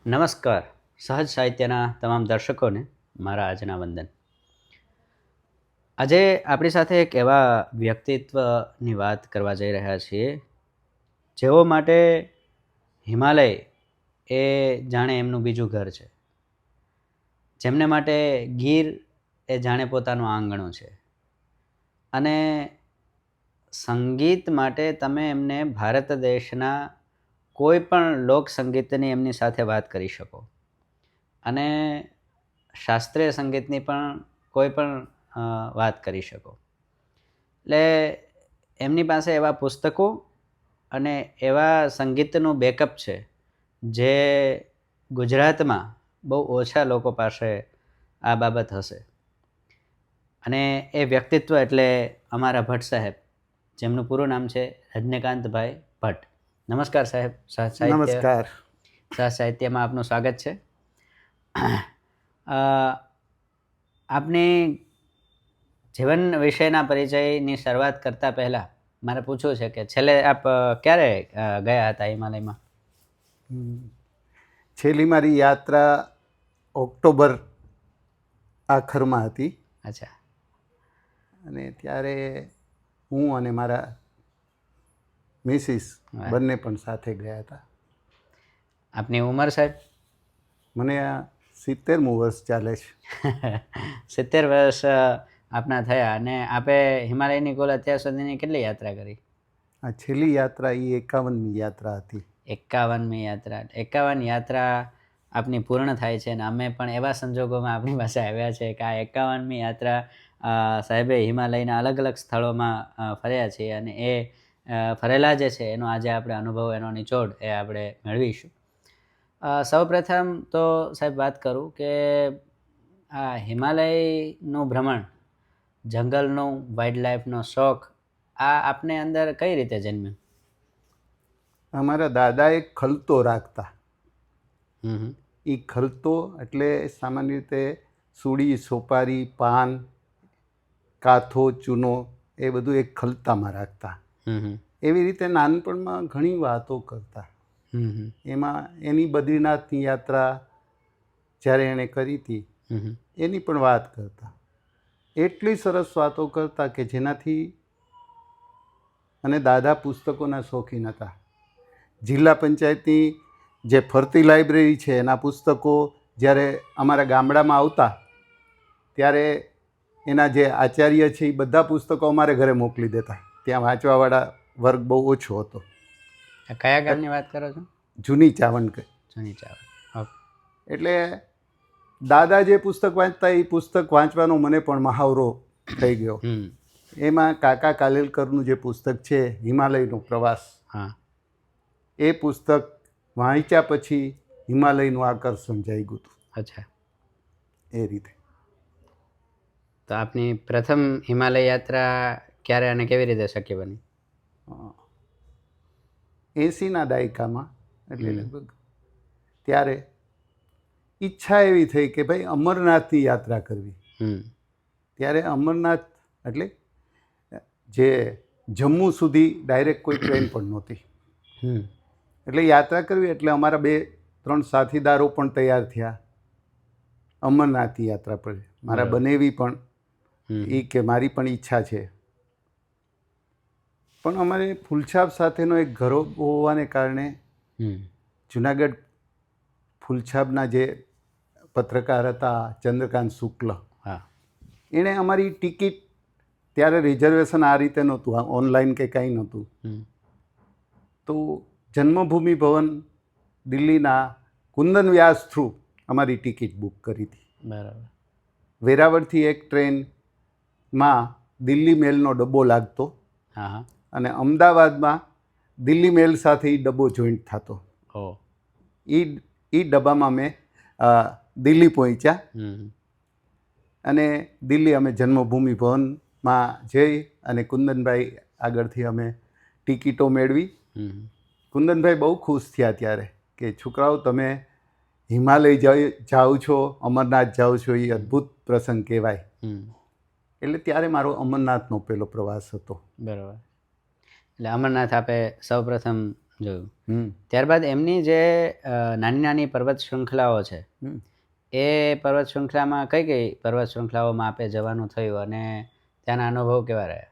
નમસ્કાર. સહજ સાહિત્યના તમામ દર્શકોને મારા આજના વંદન. આજે આપણી સાથે એક એવા વ્યક્તિત્વની વાત કરવા જઈ રહ્યા છીએ જેઓ માટે હિમાલય એ જાણે એમનું બીજું ઘર છે, જેમને માટે ગીર એ જાણે પોતાનું આંગણું છે, અને સંગીત માટે તમે એમને ભારત દેશના કોઈ પણ લોકસંગીતની એમની સાથે વાત કરી શકો, અને શાસ્ત્રીય સંગીતની પણ કોઈ પણ વાત કરી શકો. એટલે એમની પાસે એવા પુસ્તકો અને એવા સંગીતનું બેકઅપ છે જે ગુજરાતમાં બહુ ઓછા લોકો પાસે આ બાબત હશે. અને એ વ્યક્તિત્વ એટલે અમારા ભટ્ટ સાહેબ, જેમનું પૂરું નામ છે રજનીકાંતભાઈ ભટ્ટ. નમસ્કાર સાહેબ. નમસ્કાર. સહ સાહિત્યમાં આપનું સ્વાગત છે. આપની જીવન વિષયના પરિચયની શરૂઆત કરતાં પહેલાં મારે પૂછવું છે કે છેલ્લે આપ ક્યારે ગયા હતા હિમાલયમાં? છેલ્લી મારી યાત્રા ઓક્ટોબર આખરમાં હતી. અચ્છા. અને ત્યારે હું અને મારા મિસિસ બંને પણ સાથે ગયા હતા. આપની ઉંમર સાહેબ? મને આ 70મું વર્ષ ચાલે છે. 70 વર્ષ આપના થયા, અને આપે હિમાલયની કુલ અત્યાર સુધીની કેટલી યાત્રા કરી? આ છેલ્લી યાત્રા એ 51મી યાત્રા હતી. 51મી યાત્રા. 51 યાત્રા આપની પૂર્ણ થાય છે, અને અમે પણ એવા સંજોગોમાં આપણી પાસે આવ્યા છે કે આ 51મી યાત્રા સાહેબે હિમાલયના અલગ અલગ સ્થળોમાં ફર્યા છીએ, અને એ ફરેલા જે છે એનો આજે આપણે અનુભવ, એનો નિચોડ એ આપણે મેળવીશું. સૌપ્રથમ તો સાહેબ વાત કરું કે આ હિમાલયનું ભ્રમણ, જંગલનું, વાઇલ્ડ લાઈફનો શોખ આ આપને અંદર કઈ રીતે જન્મ્યો? અમારા દાદા એક ખલતો રાખતા. હમ. એ ખલતો એટલે સામાન્ય રીતે સુડી, સોપારી, પાન, કાથો, ચૂનો એ બધું એક ખલતામાં રાખતા. એવી રીતે નાનપણમાં ઘણી વાતો કરતા. એમાં એની બદ્રીનાથની યાત્રા જ્યારે એણે કરી હતી એની પણ વાત કરતા. એટલી સરસ વાતો કરતા કે જેનાથી, અને દાદા પુસ્તકોના શોખીન હતા. જિલ્લા પંચાયતની જે ફરતી લાઇબ્રેરી છે એના પુસ્તકો જ્યારે અમારા ગામડામાં આવતા ત્યારે એના જે આચાર્ય છે એ બધા પુસ્તકો અમારે ઘરે મોકલી દેતા. ત્યાં વાંચવાવાળા વર્ગ બહુ ઓછો હતો. કયા ગામની વાત કરો છો? જૂની ચાવણ. જૂની ચાવણ. એટલે દાદા જે પુસ્તક વાંચતા એ પુસ્તક વાંચવાનો મને પણ મહાવરો થઈ ગયો. એમાં કાકા કાલેલકરનું જે પુસ્તક છે હિમાલયનો પ્રવાસ, એ પુસ્તક વાંચ્યા પછી હિમાલયનું આકર્ષણ જાગ્યું હતું. અચ્છા. એ રીતે. તો આપની પ્રથમ હિમાલય યાત્રા ક્યારે અને કેવી રીતે શક્ય બની? 80ના દાયકામાં, એટલે લગભગ ત્યારે ઈચ્છા એવી થઈ કે ભાઈ અમરનાથની યાત્રા કરવી. ત્યારે અમરનાથ એટલે જે જમ્મુ સુધી ડાયરેક્ટ કોઈ ટ્રેન પણ નહોતી. એટલે યાત્રા કરવી એટલે અમારા 2-3 સાથીદારો પણ તૈયાર થયા અમરનાથની યાત્રા પર. મારા બનેવી પણ એ કે મારી પણ ઈચ્છા છે. પણ અમારે ફૂલછાપ સાથેનો એક ગૌરવ હોવાને કારણે જુનાગઢ ફૂલછાપના જે પત્રકાર હતા ચંદ્રકાંત શુક્લ, એણે અમારી ટિકિટ, ત્યારે રિઝર્વેશન આ રીતે નહોતું, ઓનલાઈન કે કાંઈ નહોતું, તો જન્મભૂમિ ભવન દિલ્હીના કુંદન વ્યાસ થ્રુ અમારી ટિકિટ બુક કરી હતી. બરાબર. વેરાવળથી એક ટ્રેનમાં દિલ્હી મેલનો ડબ્બો લાગતો, અને અમદાવાદમાં દિલ્હી મેલ સાથે એ ડબ્બો જોઈન્ટ થતો. એ ડબ્બામાં મેં દિલ્હી પહોંચ્યા, અને દિલ્હી અમે જન્મભૂમિ ભવનમાં જઈ અને કુંદનભાઈ આગળથી અમે ટિકિટો મેળવી. કુંદનભાઈ બહુ ખુશ થયા ત્યારે કે છોકરાઓ તમે હિમાલય જાઓ છો, અમરનાથ જાઓ છો, એ અદ્ભુત પ્રસંગ કહેવાય. એટલે ત્યારે મારો અમરનાથનો પહેલો પ્રવાસ હતો. બરાબર. એટલે અમરનાથ આપે સૌપ્રથમ જોયું. ત્યારબાદ એમની જે નાની નાની પર્વત શૃંખલાઓ છે એ પર્વત શૃંખલામાં કઈ કઈ પર્વત શૃંખલાઓમાં આપે જવાનું થયું અને ત્યાંના અનુભવ કેવા રહ્યા?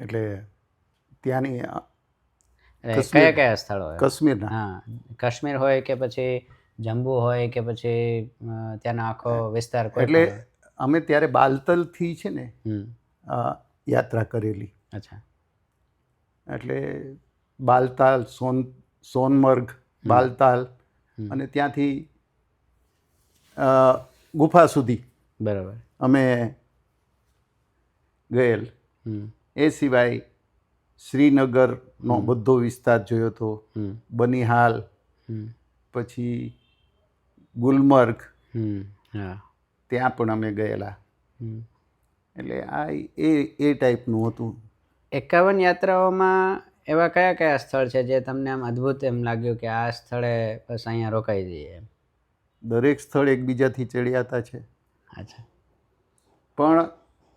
એટલે ત્યાંની એટલે કયા કયા સ્થળો? કાશ્મીરના. હા, કાશ્મીર હોય કે પછી જમ્બુ હોય કે પછી ત્યાંનો આખો વિસ્તાર? એટલે અમે ત્યારે બાલતલથી છે ને યાત્રા કરેલી. અચ્છા. એટલે બાલતાલ, સોનમર્ગ, બાલતાલ અને ત્યાંથી ગુફા સુધી બરાબર અમે ગયેલ. એ સિવાય શ્રીનગરનો બધો વિસ્તાર જોયો હતો, બનિહાલ, પછી ગુલમર્ગ, ત્યાં પણ અમે ગયેલા. એટલે આ એ ટાઈપનું હતું. 51 યાત્રાઓમાં એવા કયા કયા સ્થળ છે જે તમને આમ અદ્ભુત એમ લાગ્યું કે આ સ્થળે બસ અહીંયા રોકાઈ જઈએ? દરેક સ્થળ એકબીજાથી ચડિયાતા છે. અચ્છા. પણ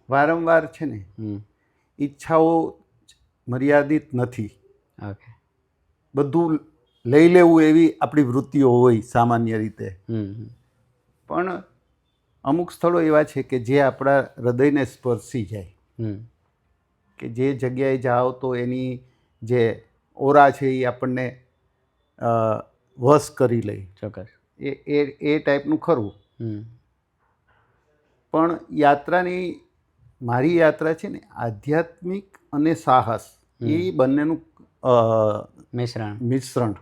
વારંવાર છે ને ઈચ્છાઓ મર્યાદિત નથી. ઓકે. બધું લઈ લેવું એવી આપણી વૃત્તિઓ હોય સામાન્ય રીતે. પણ અમુક સ્થળો એવા છે કે જે આપણા હૃદયને સ્પર્શી જાય, કે જે જગ્યાએ જાઓ તો એની જે ઓરા છે એ આપણને વશ કરી લે. ચોક્કસ. એ ટાઈપનું ખરું. પણ યાત્રાની મારી યાત્રા છે ને આધ્યાત્મિક અને સાહસ એ બંનેનું મિશ્રણ.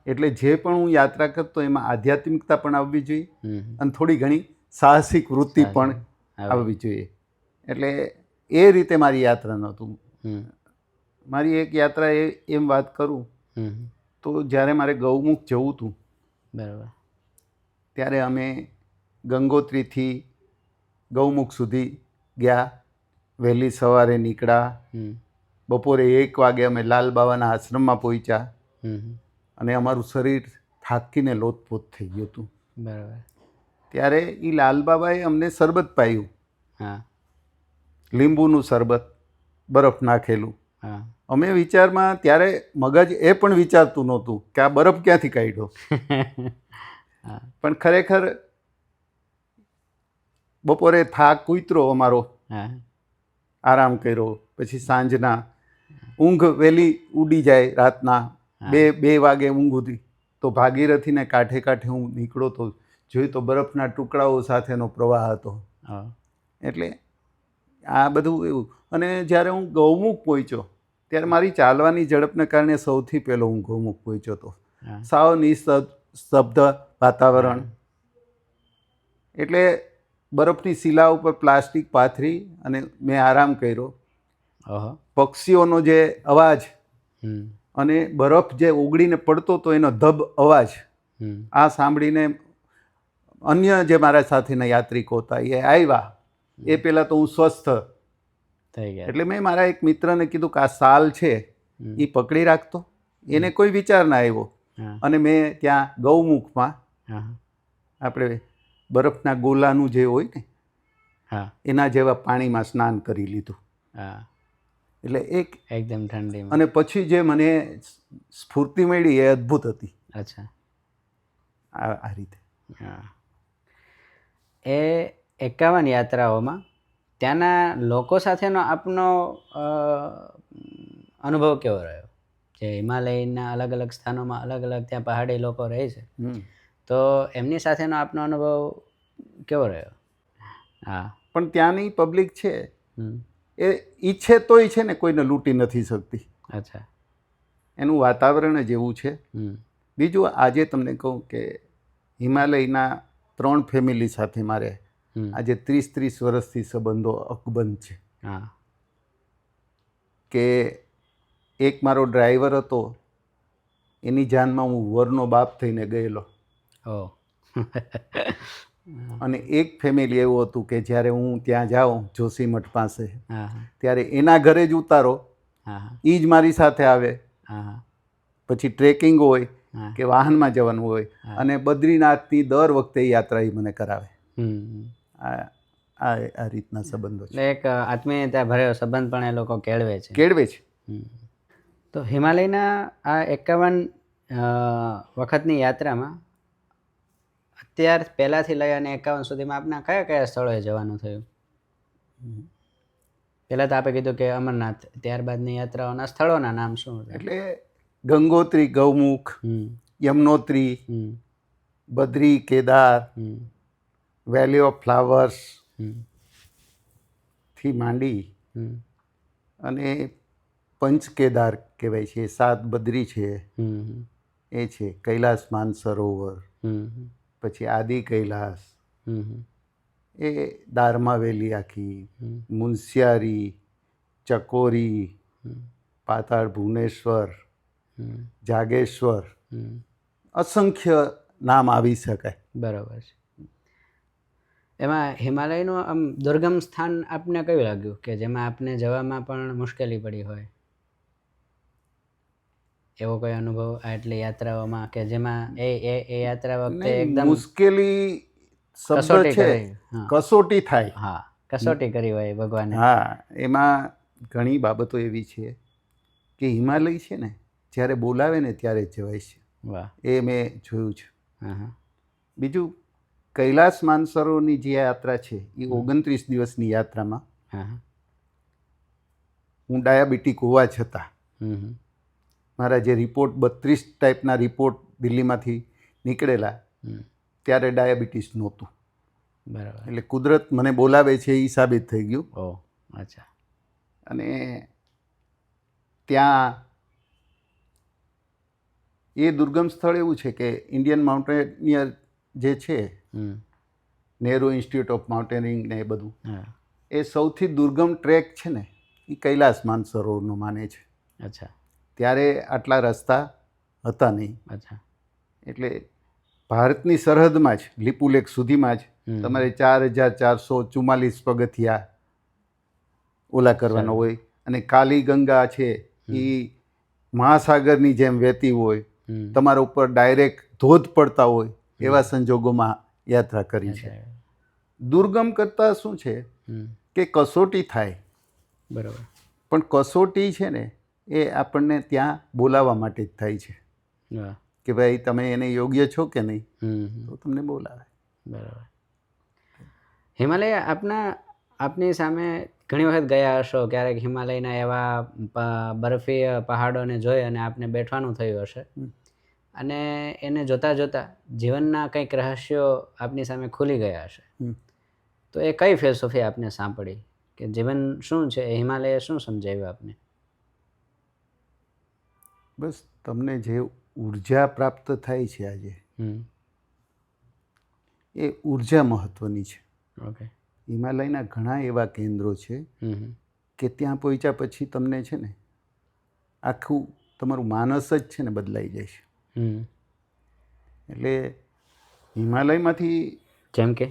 એટલે જે પણ હું યાત્રા કરતો એમાં આધ્યાત્મિકતા પણ આવવી જોઈએ અને થોડી ઘણી સાહસિક વૃત્તિ પણ આવવી જોઈએ. એટલે એ રીતે મારી યાત્રા નહોતું. મારી એક યાત્રા એમ વાત કરું તો જ્યારે મારે ગૌમુખ જવું હતું, બરાબર, ત્યારે અમે ગંગોત્રીથી ગૌમુખ સુધી ગયા. વહેલી સવારે નીકળ્યા. બપોરે 1 વાગે અમે લાલ બાવાના આશ્રમમાં પહોંચ્યા અને અમારું શરીર થાકીને લોથપોથ થઈ ગયું હતું. બરાબર. ત્યારે એ લાલ બાબાએ અમને શરબત પાયું. હા. લીંબુનું શરબત, બરફ નાખેલું. હા. અમે વિચારમાં ત્યારે મગજ એ પણ વિચારતું નહોતું કે આ બરફ ક્યાંથી કાઢ્યો. પણ ખરેખર બપોરે થાક ઉતરો અમારો, આરામ કર્યો. પછી સાંજના ઊંઘ વહેલી ઉડી જાય. રાતના 2 વાગે ઊંઘ ઉડી તો ભાગીરથીને કાંઠે કાંઠે હું નીકળો તો જોઈ તો બરફના ટુકડાઓ સાથેનો પ્રવાહ હતો. એટલે આ બધું એવું. અને જ્યારે હું ગૌમુખ પહોંચ્યો ત્યારે મારી ચાલવાની ઝડપને કારણે સૌથી પહેલો હું ગૌમુખ પહોંચ્યો હતો. સાવ નિસ્તબ્ધ વાતાવરણ. એટલે બરફની શિલા ઉપર પ્લાસ્ટિક પાથરી અને મેં આરામ કર્યો. પક્ષીઓનો જે અવાજ અને બરફ જે ઓગળીને પડતો હતો એનો ધબ અવાજ, આ સાંભળીને અન્ય જે મારા સાથેના યાત્રિકો હતા એ આવ્યા. એ પહેલાં તો હું સ્વસ્થ થઈ ગયા. એટલે મેં મારા એક મિત્રને કીધું કે આ શાલ છે એ પકડી રાખતો. એને કોઈ વિચાર ના આવ્યો. અને મેં ત્યાં ગૌમુખમાં આપણે બરફના ગોલાનું જે હોય ને એના જેવા પાણીમાં સ્નાન કરી લીધું. એટલે એકદમ ઠંડી. અને પછી જે મને સ્ફૂર્તિ મળી એ અદ્ભુત હતી. અચ્છા. આ રીતે. એ 51 યાત્રાઓમાં ત્યાંના લોકો સાથેનો આપનો અનુભવ કેવો રહ્યો? જે હિમાલયના અલગ અલગ સ્થાનોમાં અલગ અલગ ત્યાં પહાડી લોકો રહે છે, તો એમની સાથેનો આપનો અનુભવ કેવો રહ્યો? હા. પણ ત્યાંની પબ્લિક છે એ ઈચ્છે તોય છે ને કોઈને લૂંટી નથી શકતી. અચ્છા. એનું વાતાવરણ જ એવું છે. બીજું આજે તમને કહું કે હિમાલયના 3 ફેમિલી સાથે મારે આજે 30 વર્ષથી સંબંધો અકબંધ છે. કે એક મારો ડ્રાઈવર હતો, એની જાનમાં હું વરનો બાપ થઈને ગયેલો. અને એક ફેમિલી એવું હતું કે જ્યારે હું ત્યાં જાઉં જોશીમઠ પાસે, ત્યારે એના ઘરે જ ઉતારો, એ જ મારી સાથે આવે. પછી ટ્રેકિંગ હોય કે વાહનમાં જવાનું હોય, અને બદ્રીનાથની દર વખતે યાત્રા એ મને કરાવે. આ રીતના સંબંધો છે. એક આત્મીયતા ભર્યો સંબંધ પણ એ લોકો કેળવે છે. તો હિમાલયના આ 51 વખતની યાત્રામાં અત્યાર પહેલાંથી લઈ અને 51 સુધીમાં આપના કયા કયા સ્થળોએ જવાનું થયું? પહેલાં તો આપે કીધું કે અમરનાથ, ત્યારબાદની યાત્રાઓના સ્થળોના નામ શું હતા? એટલે ગંગોત્રી, ગૌમુખ, યમનોત્રી, બદ્રી, કેદાર, વેલી ઓફ ફ્લાવર્સ થી માંડી અને પંચ કેદાર કહેવાય છે, 7 બદ્રી છે, એ છે, કૈલાસ માનસરોવર, પછી આદિ કૈલાસ, એ દારમા વેલી આખી, મુનસ્યારી, ચકોરી, પાતાળ ભુવનેશ્વર, જાગેશ્વર, અસંખ્ય નામ આવી શકાય. બરાબર છે. એમાં હિમાલયનું આમ દુર્ગમ સ્થાન આપને કયું લાગ્યું કે જેમાં આપને જવામાં પણ મુશ્કેલી પડી હોય? એવો કોઈ અનુભવ આટલી યાત્રાઓમાં કે જેમાં એ યાત્રા વખતે એકદમ મુશ્કેલી શબ્દ કસોટી છે, કરી? હા, કસોટી થાય. હા, કસોટી કરી હોય ભગવાને. હા, એમાં ઘણી બાબતો એવી છે કે હિમાલય છે ને જ્યારે બોલાવે ને ત્યારે જ જવાય છે. વાહ. એ મેં જોયું છે. હા હા. બીજું, કૈલાસ માનસરોવરની જે યાત્રા છે એ 29 દિવસની યાત્રામાં હા હા. હું ડાયાબિટીક હોવા છતાં મારા જે રિપોર્ટ 32 ટાઈપના રિપોર્ટ દિલ્હીમાંથી નીકળેલા ત્યારે ડાયાબિટીસ નહોતું. બરાબર. એટલે કુદરત મને બોલાવે છે એ સાબિત થઈ ગયું. ઓહ, અચ્છા. અને ત્યાં એ દુર્ગમ સ્થળ એવું છે કે ઇન્ડિયન માઉન્ટેનિયર જે છે, નેહરુ ઇન્સ્ટિટ્યૂટ ઓફ માઉન્ટેનિંગ ને એ બધું, એ સૌથી દુર્ગમ ટ્રેક છે ને એ કૈલાસ માનસરોવરનો માને છે. અચ્છા. ત્યારે આટલા રસ્તા હતા નહીં. અચ્છા. એટલે ભારતની સરહદમાં જ લીપુલેખ સુધીમાં જ તમારે 4444 પગથિયા ઓલા કરવાનો હોય. અને કાલી ગંગા છે એ મહાસાગરની જેમ વહેતી હોય, તમારા ઉપર ડાયરેક્ટ ધોધ પડતા હોય એવા સંજોગોમાં યાત્રા કરી છે. દુર્ગમ કરતાં શું છે કે કસોટી થાય. બરાબર. પણ કસોટી છે ને એ આપણને ત્યાં બોલાવવા માટે જ થાય છે કે ભાઈ તમે એને યોગ્ય છો કે નહીં, તો તમને બોલાવે. બરાબર. હિમાલય આપની સામે ઘણી વખત ગયા હશો, ક્યારેક હિમાલયના એવા બરફીય પહાડોને જોઈ અને આપને બેઠવાનું થયું હશે, અને એને જોતાં જોતાં જીવનના કંઈક રહસ્યો આપની સામે ખુલી ગયા હશે. તો એ કઈ ફિલોસોફી આપને સાંપડી કે જીવન શું છે, હિમાલયે શું સમજાવ્યું આપને? બસ તમને જે ઉર્જા પ્રાપ્ત થાય છે આજે, એ ઉર્જા મહત્વની છે. ઓકે. હિમાલયના ઘણા એવા કેન્દ્રો છે કે ત્યાં પહોંચ્યા પછી તમને છે ને આખું તમારું માનસ જ છે ને બદલાઈ જાય છે. એટલે હિમાલયમાંથી જેમ કે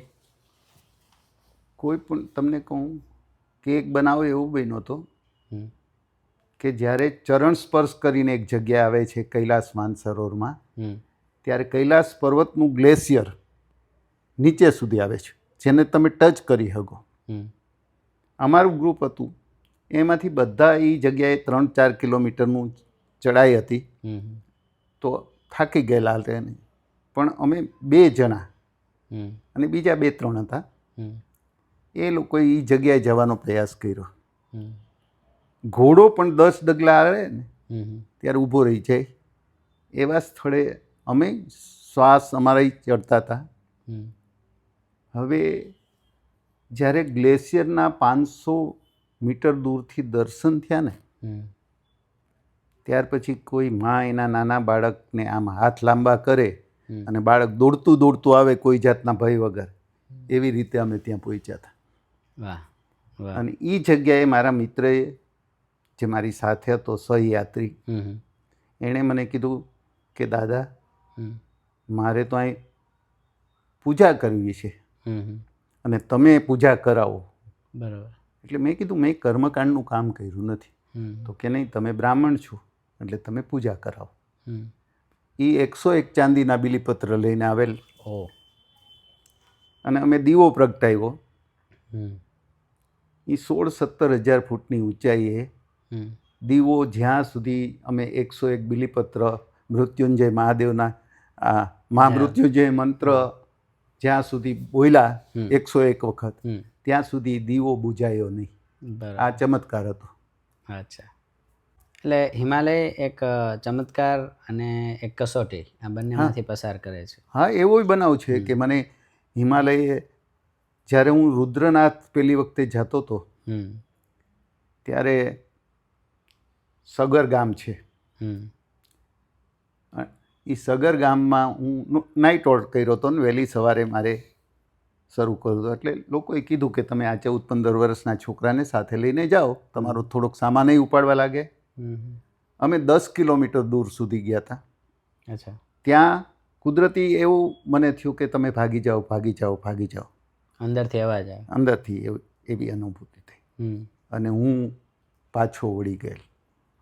કોઈ પણ તમને કહું કે એક બનાવ એવું બન્યો હતો કે જ્યારે ચરણ સ્પર્શ કરીને એક જગ્યા આવે છે કૈલાસ માનસરોવરમાં, ત્યારે કૈલાસ પર્વતનું ગ્લેશિયર નીચે સુધી આવે છે, જેને તમે ટચ કરી શકો. અમારું ગ્રુપ હતું, એમાંથી બધા એ જગ્યાએ 3-4 કિલોમીટરનું ચડાઈ હતી, તો થાકી ગયેલા હતા એને. પણ અમે 2 જણા અને બીજા 2-3 હતા, એ લોકોએ એ જગ્યાએ જવાનો પ્રયાસ કર્યો. ઘોડો પણ 10 ડગલા આવે ને ત્યારે ઊભો રહી જાય એવા સ્થળે અમે શ્વાસ અમારા ચડતા હતા. હવે જ્યારે ગ્લેશિયરના 500 મીટર દૂરથી દર્શન થયા ને, ત્યાર પછી કોઈ માં એના નાના બાળકને આમ હાથ લાંબા કરે અને બાળક દોડતું દોડતું આવે કોઈ જાતના ભય વગર, એવી રીતે અમે ત્યાં પહોંચ્યા હતા. વાહ. અને એ જગ્યાએ મારા મિત્રએ, જે મારી સાથે હતો સહયાત્રી, એણે મને કીધું કે દાદા મારે તો અહીં પૂજા કરવી છે અને તમે પૂજા કરાવો. બરાબર. એટલે મેં કીધું મેં કર્મકાંડનું કામ કર્યું નથી. તો કે નહીં, તમે બ્રાહ્મણ છો એટલે તમે પૂજા કરાવો. એ 101 ચાંદીના બિલીપત્ર લઈને આવેલ અને અમે દીવો પ્રગટાવ્યો. એ 16-17 હજાર ફૂટની ઊંચાઈએ દીવો જ્યાં સુધી અમે 101 બિલીપત્ર મૃત્યુંજય મહાદેવના મહામૃત્યુંજય મંત્ર જ્યાં સુધી બોલ્યા 101 વખત ત્યાં સુધી દીવો બુજાયો નહીં. આ ચમત્કાર હતો. અચ્છા, એટલે હિમાલય એક ચમત્કાર અને એક કસોટી આ બંનેમાંથી પસાર કરે છે. હા, એવો બનાવ છે કે મને હિમાલયે જ્યારે હું રુદ્રનાથ પહેલી વખતે જતો હતો ત્યારે સગર ગામ છે, એ સગર ગામમાં હું નાઇટ વોક કર્યો હતો ને વહેલી સવારે મારે શરૂ કર્યું હતું. એટલે લોકોએ કીધું કે તમે આ 14-15 વર્ષના છોકરાને સાથે લઈને જાઓ, તમારો થોડોક સામાન ઉપાડવા લાગે. અમે 10 કિલોમીટર દૂર સુધી ગયા હતા. અચ્છા, ત્યાં કુદરતી એવું મને થયું કે તમે ભાગી જાઓ ભાગી જાઓ ભાગી જાઓ, અંદરથી અવાજ આવે, અંદરથી એવી અનુભૂતિ થઈ અને હું પાછો વળી ગયેલ.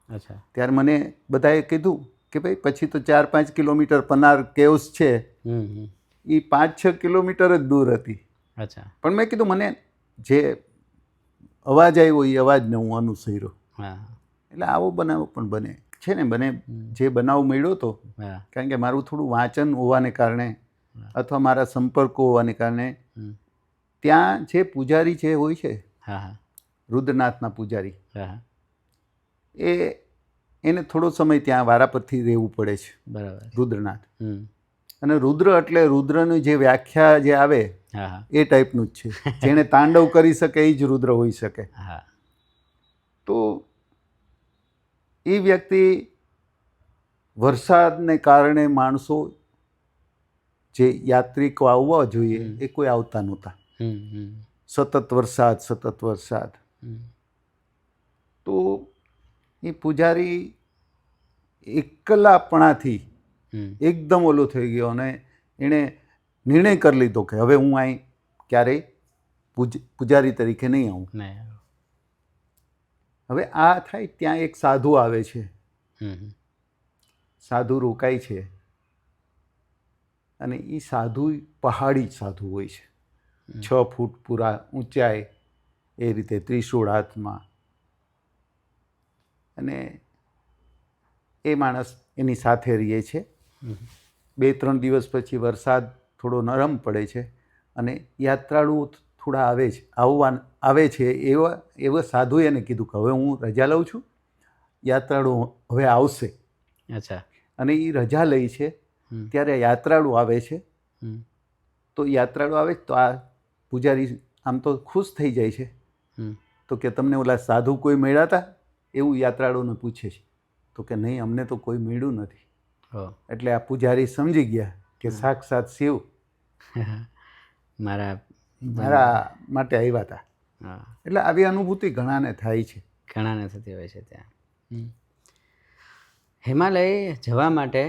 અચ્છા, ત્યારે મને બધાએ કીધું કે ભાઈ પછી તો 4-5 કિલોમીટર પનાર કેવ્સ છે, એ 5-6 કિલોમીટર જ દૂર હતી. અચ્છા, પણ મેં કીધું મને જે અવાજ આવ્યો એ અવાજને હું અનુસર્યો. એટલે આવો બનાવ પણ બને છે ને. બને જે બનાવ મળ્યો હતો, કારણ કે મારું થોડું વાંચન હોવાને કારણે અથવા મારા સંપર્કો હોવાને કારણે ત્યાં જે પૂજારી જે હોય છે, રુદ્રનાથના પૂજારી, એને થોડો સમય ત્યાં વારાપરથી રહેવું પડે છે. બરાબર, રુદ્રનાથ. અને રુદ્ર એટલે રુદ્રની જે વ્યાખ્યા જે આવે એ ટાઈપનું જ છે. જેણે તાંડવ કરી શકે એ જ રુદ્ર હોઈ શકે. તો એ વ્યક્તિ વરસાદને કારણે માણસો જે યાત્રિકો આવવા જોઈએ એ કોઈ આવતા નહોતા. સતત વરસાદ. તો એ પૂજારી એકલાપણાથી એકદમ ઓલો થઈ ગયો અને એણે નિર્ણય કરી લીધો કે હવે હું અહીં ક્યારેય પૂજારી તરીકે નહીં આવું. હવે આ થાય ત્યાં એક સાધુ આવે છે. સાધુ રોકાય છે અને એ સાધુ પહાડી સાધુ હોય છે, 6 ફૂટ પૂરા ઊંચાઈ, એ રીતે ત્રિશૂળ હાથમાં. અને એ માણસ એની સાથે રહે છે. 2-3 દિવસ પછી વરસાદ થોડો નરમ પડે છે અને યાત્રાળુઓ થોડા આવે છે. એવા સાધુએ એને કીધું કે હવે હું રજા લઉં છું, યાત્રાળુ હવે આવશે. અચ્છા, અને એ રજા લે છે ત્યારે યાત્રાળુ આવે છે. તો યાત્રાળુ આવે તો આ પૂજારી આમ તો ખુશ થઈ જાય છે. તો કે તમને ઓલા સાધુ કોઈ મળ્યા હતા એવું યાત્રાળુને પૂછે છે. તો કે નહીં, અમને તો કોઈ મળ્યું નથી. એટલે આ પૂજારી સમજી ગયા કે સાક્ષાત શિવ મારા માટે આવ્યા હતા. એટલે આવી અનુભૂતિ ઘણાને થાય છે, ઘણાને થતી હોય છે. ત્યાં હિમાલય જવા માટે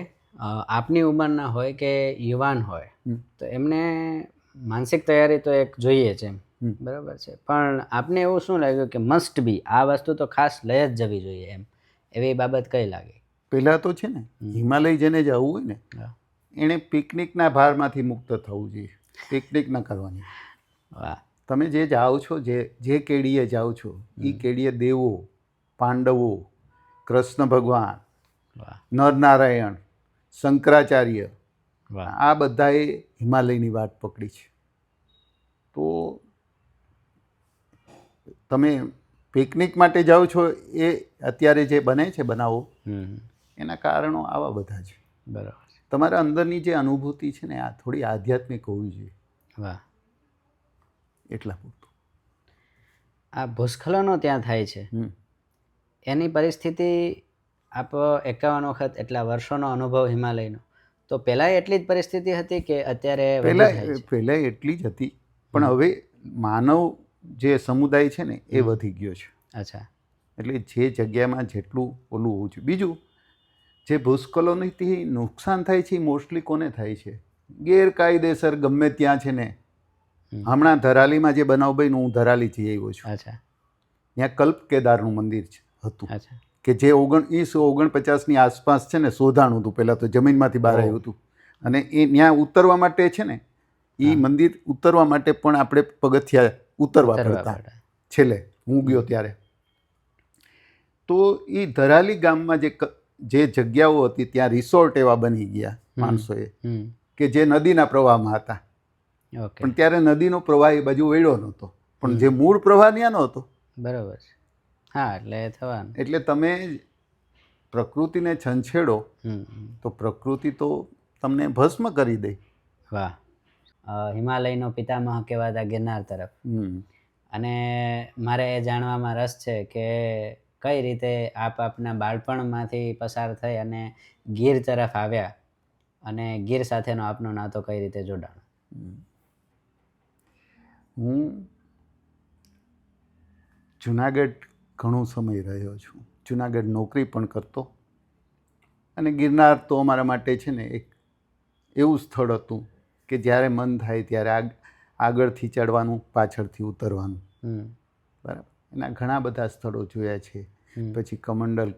આપની ઉંમરના હોય કે યુવાન હોય તો એમને માનસિક તૈયારી તો એક જોઈએ છે, બરાબર છે. પણ આપને એવું શું લાગ્યું કે મસ્ટ બી આ વસ્તુ તો ખાસ લઈ જ જવી જોઈએ એમ, એવી બાબત કઈ લાગી? પહેલાં તો છે ને, હિમાલય જેને જવું હોય ને એણે પિકનિકના ભારમાંથી મુક્ત થવું જોઈએ. પિકનિક ન કરવાની. તમે જે જાઓ છો, જે કેડીએ જાઓ છો, એ કેડીએ દેવો, પાંડવો, કૃષ્ણ ભગવાન, નરનારાયણ, શંકરાચાર્ય, આ બધાએ હિમાલયની વાટ પકડી છે. તો તમે પિકનિક માટે જાઓ છો એ અત્યારે જે બને છે બનાવો, એના કારણો આવા બધા છે. બરાબર. તમારા અંદરની જે અનુભૂતિ છે ને, આ થોડી આધ્યાત્મિક હોવી જોઈએ. વાહ. એટલા પૂરતું. આ ભૂસ્ખલનો ત્યાં થાય છે, એની પરિસ્થિતિ આપ 51 વખત એટલા વર્ષોનો અનુભવ હિમાલયનો, તો પહેલાં એટલી જ પરિસ્થિતિ હતી કે અત્યારે? પહેલાં એટલી જ હતી, પણ હવે માનવ જે સમુદાય છે ને એ વધી ગયો છે. અચ્છા. એટલે જે જગ્યામાં જેટલું ઓલું હોવું જોઈએ. બીજું, જે ભૂસ્ખલનથી નુકસાન થાય છે એ મોસ્ટલી કોને થાય છે? ગેરકાયદેસર ગમે ત્યાં છે ને. હમણાં ધરાલીમાં જે બનાવ બન્યો, હું ધરાલીથી આવ્યો છું. અચ્છા. ત્યાં કલ્પ કેદારનું મંદિર હતું. અચ્છા. કે જે 1949ની આસપાસ છે ને શોધાણું હતું. પહેલાં તો જમીનમાંથી બહાર આવ્યું હતું અને એ ત્યાં ઉતરવા માટે છે ને એ મંદિર ઉતરવા માટે પણ આપણે પગથિયા ઉતરવા પડતા છેલ્લે હું ગયો ત્યારે. તો એ ધરાલી ગામમાં જે જગ્યાઓ હતી ત્યાં રિસોર્ટ એવા બની ગયા માણસોએ કે જે નદીના પ્રવાહમાં હતા. ઓકે, પણ ત્યારે નદીનો પ્રવાહ એ બાજુ વળ્યો નહોતો, પણ જે મૂળ પ્રવાહ ત્યાં નહોતો. બરાબર છે. હા, એટલે થવાનું. એટલે તમે પ્રકૃતિને છંછેડો તો પ્રકૃતિ તો તમને ભસ્મ કરી દે. વાહ. હિમાલયનો પિતામહ કહેવાતા ગિરનાર તરફ. અને મારે એ જાણવામાં રસ છે કે કઈ રીતે આપ આપના બાળપણમાંથી પસાર થઈ અને ગીર તરફ આવ્યા અને ગીર સાથેનો આપનો નાતો કઈ રીતે જોડાણો? હું જુનાગઢ ઘણો સમય રહ્યો છું. જુનાગઢ નોકરી પણ કરતો, અને ગિરનાર તો અમારા માટે છે ને એક એવું સ્થળ હતું કે જ્યારે મન થાય ત્યારે આગળથી ચડવાનું, પાછળથી ઉતરવાનું. બરાબર. એના ઘણા બધા સ્થળો જોયા છે. પછી કમંડલ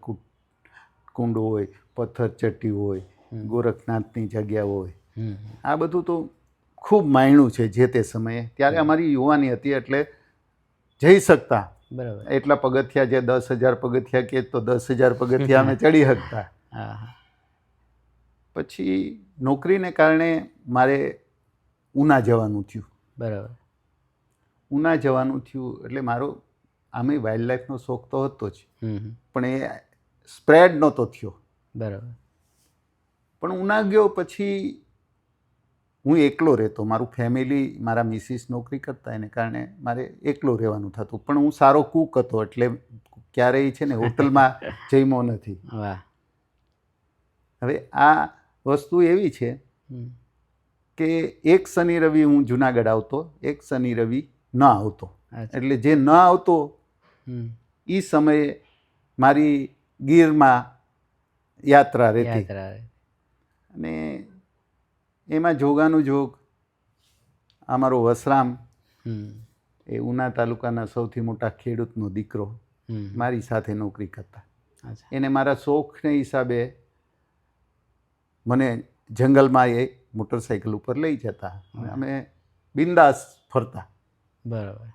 કુંડ હોય, પથ્થરચટ્ટી હોય, ગોરખનાથની જગ્યા હોય, આ બધું તો ખૂબ માયણું છે જે તે સમયે. ત્યારે અમારી યુવાની હતી એટલે જઈ શકતા. બરાબર. એટલા પગથિયા, જે 10,000 પગથિયા કે તો 10,000 પગથિયા અમે ચડી શકતા. પછી નોકરીને કારણે મારે ઉના જવાનું થયું. બરાબર. ઉના જવાનું થયું એટલે મારો આમે વાઇલ્ડ લાઈફનો શોખ તો હતો જ, પણ એ સ્પ્રેડ નહોતો થયો. બરાબર. પણ ઉના ગયો પછી હું એકલો રહેતો. મારું ફેમિલી, મારા મિસિસ નોકરી કરતા, એને કારણે મારે એકલો રહેવાનું થતું. પણ હું સારો કૂક હતો એટલે ક્યારેય છે ને હોટલમાં જમ્યો નથી. વાહ. હવે આ વસ્તુ એવી છે કે એક શનિ રવિ હું જુનાગઢ આવતો, એક શનિ રવિ ન આવતો. એટલે જે ન આવતો એ સમયે મારી ગીરમાં યાત્રા રહેતી. અને એમાં જોગાનું જોગ અમારો વસરામ, એ ઉના તાલુકાના સૌથી મોટા ખેડૂતનો દીકરો, મારી સાથે નોકરી કરતા. એને મારા શોખને હિસાબે મને જંગલમાં એ મોટરસાઇકલ ઉપર લઈ જતા. અમે બિંદાસ ફરતા. બરાબર.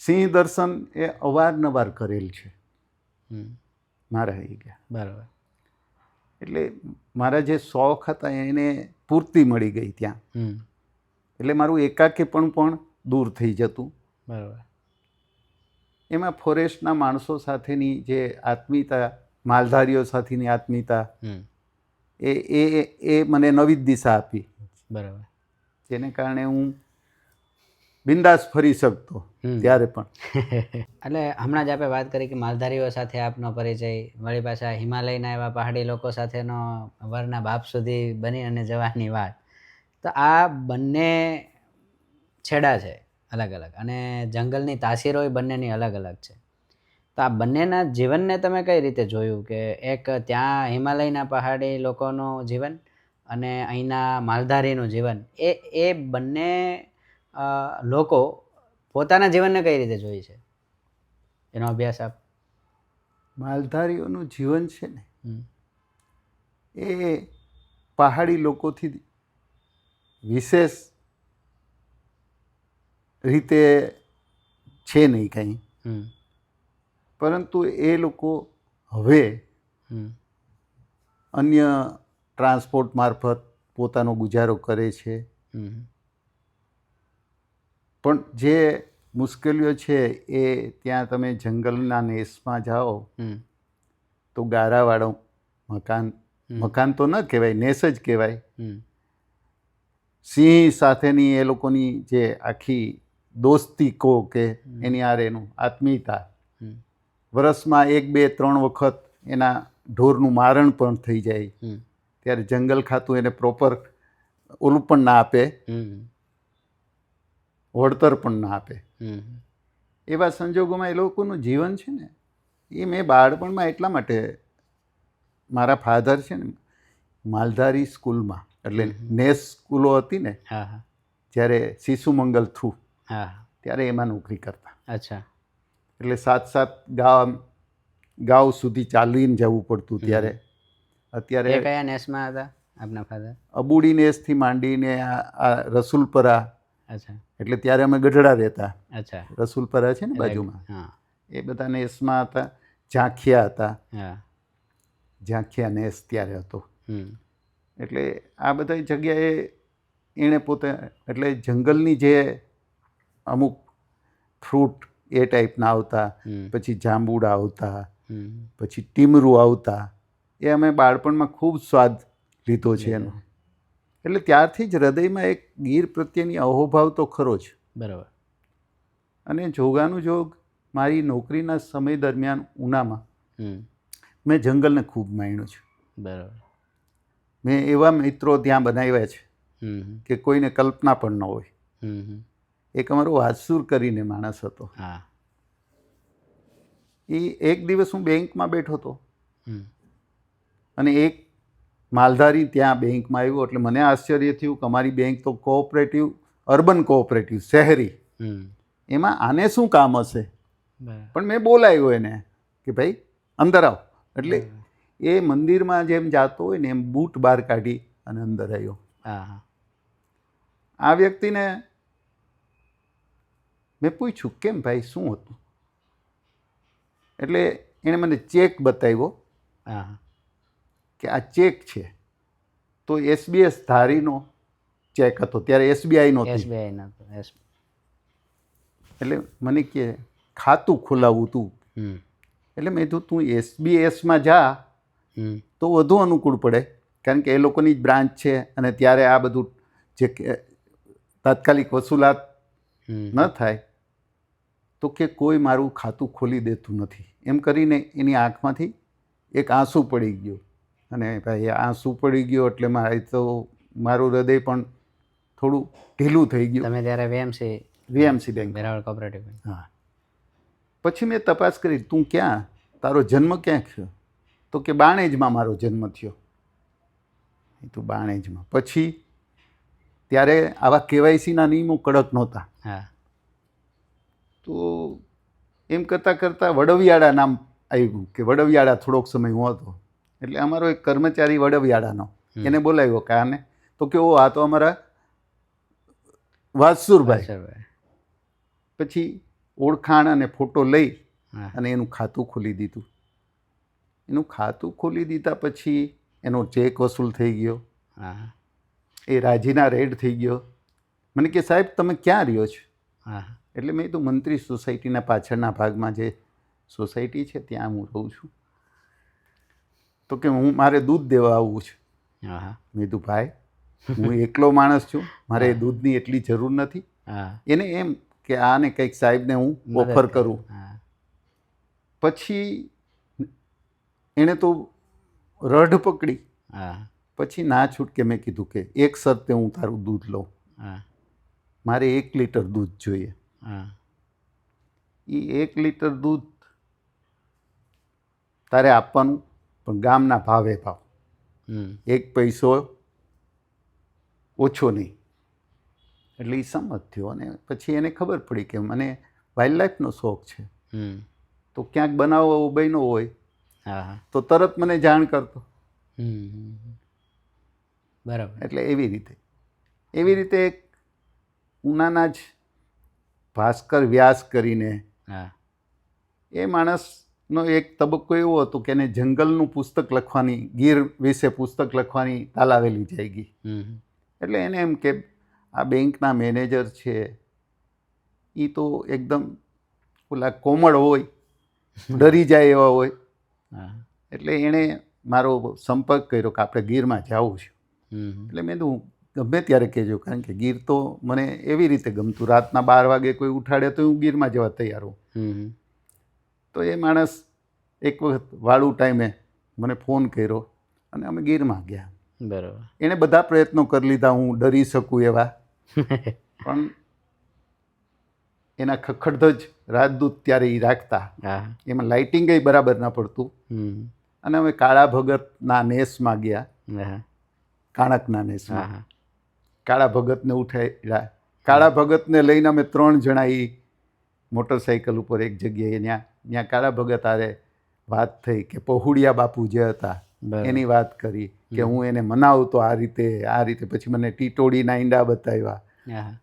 સિંહ દર્શન એ અવારનવાર કરેલ છે મારા એ ગયા. બરાબર. એટલે મારા જે શોખ હતા એને પૂર્તિ મળી ગઈ ત્યાં. એટલે મારું એકાકીપણું પણ દૂર થઈ જતું. બરાબર. એમાં ફોરેસ્ટના માણસો સાથેની જે આત્મીયતા, માલધારીઓ સાથેની આત્મીયતા, એ મને નવી દિશા આપી. બરાબર. જેને કારણે હું બિંદાસ ફરી શકતો ત્યારે પણ. એટલે હમણાં જ આપણે વાત કરી કે માલધારીઓ સાથે આપનો પરિચય, વળી પાછા હિમાલયના એવા પહાડી લોકો સાથેનો વરના બાપ સુધી બની અને જવાની વાત. તો આ બંને છેડા છે અલગ અલગ, અને જંગલની તાસીરો બંનેની અલગ અલગ છે. તો આ બંનેના જીવનને તમે કઈ રીતે જોયું કે એક ત્યાં હિમાલયના પહાડી લોકોનું જીવન અને અહીંના માલધારીનું જીવન, એ બંને લોકો પોતાના જીવનને કઈ રીતે જોઈ છે, એનો અભ્યાસ આપ? માલધારીઓનું જીવન છે ને એ પહાડી લોકોથી વિશેષ રીતે છે નહીં કંઈ, પરંતુ એ લોકો હવે અન્ય ટ્રાન્સપોર્ટ મારફત પોતાનો ગુજારો કરે છે. પણ જે મુશ્કેલીઓ છે એ ત્યાં તમે જંગલના નેસમાં જાઓ તો ગારાવાળો મકાન તો ન કહેવાય, નેસ જ કહેવાય. સિંહ સાથેની એ લોકોની જે આખી દોસ્તી કહો કે એની આરેનું આત્મીયતા, વર્ષમાં 1, 2, 3 વખત એના ઢોરનું મારણ પણ થઈ જાય. ત્યારે જંગલ ખાતું એને પ્રોપર ઓલું પણ ના આપે, વળતર પણ ના આપે. એવા સંજોગોમાં એ લોકોનું જીવન છે ને એ મેં બાળપણમાં એટલા માટે, મારા ફાધર છે ને માલધારી સ્કૂલમાં, એટલે નેસ સ્કૂલો હતી ને, જ્યારે શિશુ મંગલ થ્રુ, ત્યારે એમાં નોકરી કરતા. અચ્છા. એટલે 7 ગાંવ સુધી ચાલીને જવું પડતું ત્યારે. અત્યારે કયા નેસમાં હતા આપના ફાધર? અબુડી નેસથી માંડીને આ રસુલપરા. અચ્છા. એટલે ત્યારે અમે ગઢડા રહેતા. અચ્છા. રસુલપરા છે ને બાજુમાં, એ બધા નેસમાં હતા. ઝાંખિયા હતા, હા. ઝાંખિયા નેસ ત્યારે હતો. હમ. એટલે આ બધા જગ્યાએ એણે પોતે એટલે જંગલની જે અમુક ફ્રૂટ એ ટાઈપના આવતા, પછી જાંબુડા આવતા, પછી ટીમરું આવતા, એ અમે બાળપણમાં ખૂબ સ્વાદ લીધો છે એનો. એટલે ત્યારથી જ હૃદયમાં એક ગીર પ્રત્યેની અહોભાવ તો ખરો જ. બરાબર. અને જોગાનું જોગ મારી નોકરીના સમય દરમિયાન ઉનામાં મેં જંગલને ખૂબ માણ્યું છે. બરાબર. મેં એવા મિત્રો ત્યાં બનાવ્યા છે કે કોઈને કલ્પના પણ ન હોય. એક અમારો વાસુર કરીને માણસ હતો. હા. એ એક દિવસ હું બેંકમાં બેઠો હતો અને એક માલધારી ત્યાં બેંકમાં આવ્યો. એટલે મને આશ્ચર્ય થયું કે અમારી બેંક તો કોઓપરેટિવ, અર્બન કોઓપરેટિવ, શહેરી, એમાં આને શું કામ હશે? પણ મેં બોલાવ્યો એને કે ભાઈ અંદર આવ. એટલે એ મંદિરમાં જેમ જાતો હોય ને એમ બૂટ બહાર કાઢી અને અંદર આવ્યો. આ વ્યક્તિને મેં પૂછ્યું કેમ ભાઈ શું હતું? એટલે એણે મને ચેક બતાવ્યો કે આ ચેક છે. તો SBS ધારીનો ચેક હતો, ત્યારે SBI નહોતી. એટલે મને કે ખાતું ખોલાવવું તું. એટલે મેં કીધું તું SBSમાં જા તો વધુ અનુકૂળ પડે, કારણ કે એ લોકોની જ બ્રાન્ચ છે અને ત્યારે આ બધું જે તાત્કાલિક વસૂલાત ન થાય. તો કે કોઈ મારું ખાતું ખોલી દેતું નથી. એમ કરીને એની આંખમાંથી એક આંસુ પડી ગયો. અને ભાઈ આંસુ પડી ગયો એટલે મારે તો મારું હૃદય પણ થોડું ઢીલું થઈ ગયું. તમે ત્યારે VMC બેંક, વેરાવળ કોઓપરેટિવ. હા. પછી મેં તપાસ કરી, તું ક્યાં, તારો જન્મ ક્યાં થયો? તો કે બાણેજમાં મારો જન્મ થયો. એ તો બાણેજમાં. પછી ત્યારે આવા KYCના નિયમો કડક નહોતા. હા. તો એમ કરતાં કરતાં વડવિયાળા નામ આવ્યું કે વડવિયાળા થોડોક સમય હું હતો. એટલે અમારો એક કર્મચારી વડવિયાળાનો, એને બોલાવ્યો કે આને. તો કે ઓ આ તો અમારા વાસુરભાઈ. પછી ઓળખાણ અને ફોટો લઈ અને એનું ખાતું ખોલી દીધું. એનું ખાતું ખોલી દીધા પછી એનો ચેક વસૂલ થઈ ગયો. એ રાજીના રેડ થઈ ગયો. મને કે સાહેબ તમે ક્યાં રહ્યો છો? એટલે મેં તો મંત્રી સોસાયટીના પાછળના ભાગમાં જે સોસાયટી છે ત્યાં હું રહું છું. તો કે મારે દૂધ દેવા આવવું છે. મેં કીધું ભાઈ હું એકલો માણસ છું, મારે દૂધની એટલી જરૂર નથી. એને એમ કે આને કંઈક સાહેબને હું ઓફર કરું. પછી એણે તો રઢ પકડી. પછી ના છૂટકે મેં કીધું કે એક શરતે હું તારું દૂધ લઉં, મારે 1 લીટર દૂધ જોઈએ. એ 1 લીટર દૂધ તારે આપવાનું, પણ ગામના ભાવે ભાવ, 1 પૈસો ઓછો નહીં. એટલે એ સંમત થયો. અને પછી એને ખબર પડી કે મને વાઇલ્ડ લાઈફનો શોખ છે. તો ક્યાંક બનાવો બન્યો હોય તો તરત મને જાણ કરતો. બરાબર. એટલે એવી રીતે એક ઉનાના જ ભાસ્કર વ્યાસ કરીને એ માણસનો એક તબક્કો એવો હતો કે એને જંગલનું પુસ્તક લખવાની, ગીર વિશે પુસ્તક લખવાની તાલાવેલી જઈ ગઈ. એટલે એને એમ કે આ બેંકના મેનેજર છે એ તો એકદમ ઓલા કોમળ હોય, ડરી જાય એવા હોય. એટલે એણે મારો સંપર્ક કર્યો કે આપણે ગીરમાં જવું છે. એટલે મેં કીધું ગમે ત્યારે કહેજો, કારણ કે ગીર તો મને એવી રીતે ગમતું, રાતના 12 વાગે કોઈ ઉઠાડે તો હું ગીરમાં જવા તૈયાર હોઉં. તો એ માણસ એક વખત વાળું ટાઈમે મને ફોન કર્યો અને અમે ગીરમાં ગયા. બરાબર. એણે બધા પ્રયત્નો કરી લીધા હું ડરી શકું એવા, પણ એના ખખડધજ રાજદૂત ત્યારે એ રાખતા, એમાં લાઇટિંગ બરાબર ના પડતું. અને અમે કાળા ભગતના નેસમાં ગયા, કાણકના નેસમાં. કાળા ભગતને ઉઠાડ્યા. કાળા ભગતને લઈને અમે 3 જણા એ મોટરસાઇકલ ઉપર એક જગ્યાએ ત્યાં કાળા ભગત આરે વાત થઈ કે પહુડિયા બાપુ જે હતા એની વાત કરી કે હું એને મનાવતો આ રીતે. પછી મને ટીટોડીના ઈંડા બતાવ્યા.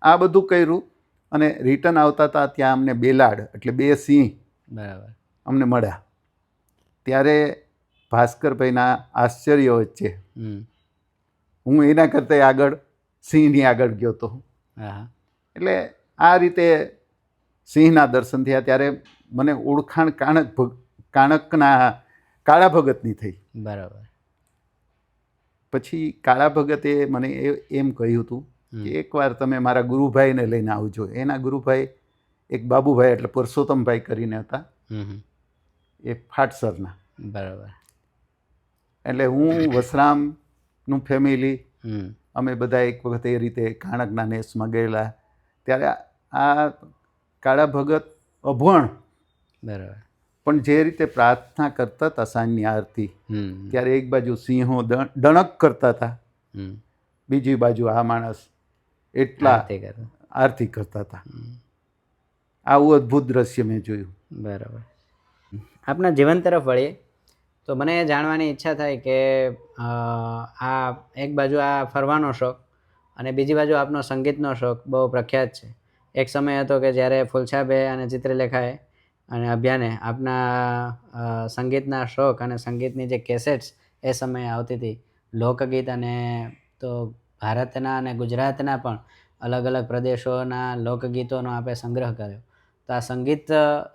આ બધું કર્યું અને રિટર્ન આવતા હતા ત્યાં અમને બેલાડ એટલે 2 સિંહ બરાબર. અમને મળ્યા. ત્યારે ભાસ્કરભાઈના આશ્ચર્ય વચ્ચે હું એના કરતાં આગળ સિંહની આગળ ગયો હતો. હા. એટલે આ રીતે સિંહના દર્શન થયા. ત્યારે મને ઓળખાણ કાણકના કાળા ભગતની થઈ. બરાબર. પછી કાળા ભગતે મને એમ કહ્યું હતું કે એકવાર તમે મારા ગુરુભાઈને લઈને આવજો. એના ગુરુભાઈ એક બાબુભાઈ એટલે પુરુષોત્તમભાઈ કરીને હતા, એ ફાટસરના. બરાબર. એટલે હું વસરામનું ફેમિલી અમે બધા એક વખત એ રીતે કાણકના નેસમાં ગયેલા. ત્યારે આ કાળા ભગત અભણ, બરાબર, પણ જે રીતે પ્રાર્થના કરતા હતા સાંજની આરતી, ત્યારે એક બાજુ સિંહો ડણક કરતા હતા, બીજી બાજુ આ માણસ એટલા આરતી કરતા હતા. આવું અદ્ભુત દ્રશ્ય મેં જોયું. બરાબર. આપના જીવન તરફ વળીએ તો મને એ જાણવાની ઈચ્છા થાય કે આ એક બાજુ આ ફરવાનો શોખ અને બીજી બાજુ આપનો સંગીતનો શોખ બહુ પ્રખ્યાત છે. એક સમય હતો કે જ્યારે ફૂલછાબે અને ચિત્રલેખાએ અને અભ્યાને આપના સંગીતના શોખ અને સંગીતની જે કેસેટ્સ એ સમયે આવતી હતી, લોકગીત અને તો ભારતના અને ગુજરાતના પણ અલગ અલગ પ્રદેશોના લોકગીતોનો આપે સંગ્રહ કર્યો. તો આ સંગીત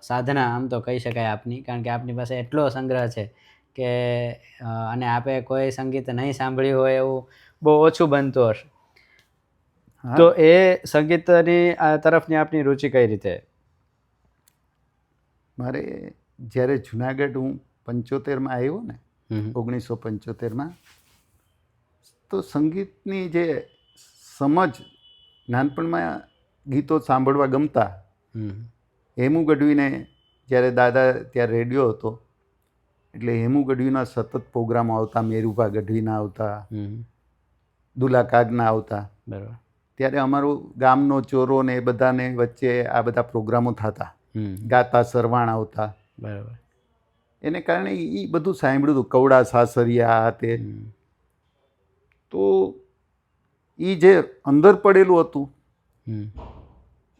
સાધના આમ તો કહી શકાય આપની, કારણ કે આપની પાસે એટલો સંગ્રહ છે કે અને આપે કોઈ સંગીત નહીં સાંભળ્યું હોય એવું બહુ ઓછું બનતું હશે. તો એ સંગીતની તરફની આપની રુચિ કઈ રીતે? મારે જ્યારે જુનાગઢ હું 75માં આવ્યો ને, 1975માં, તો સંગીતની જે સમજ, નાનપણમાં ગીતો સાંભળવા ગમતા. હેમુ ગઢવીને જ્યારે દાદા ત્યારે રેડિયો હતો એટલે હેમુ ગઢવીના સતત પ્રોગ્રામો આવતા, મેરુભા ગઢવીના આવતા, દુલા કાગના આવતા. બરાબર. ત્યારે અમારું ગામનો ચોરો ને એ બધાને વચ્ચે આ બધા પ્રોગ્રામો થતા, ગાતા સરવાણ આવતા. બરાબર. એને કારણે એ બધું સાંભળ્યું હતું, કવડા સાસરિયા તે. તો એ જે અંદર પડેલું હતું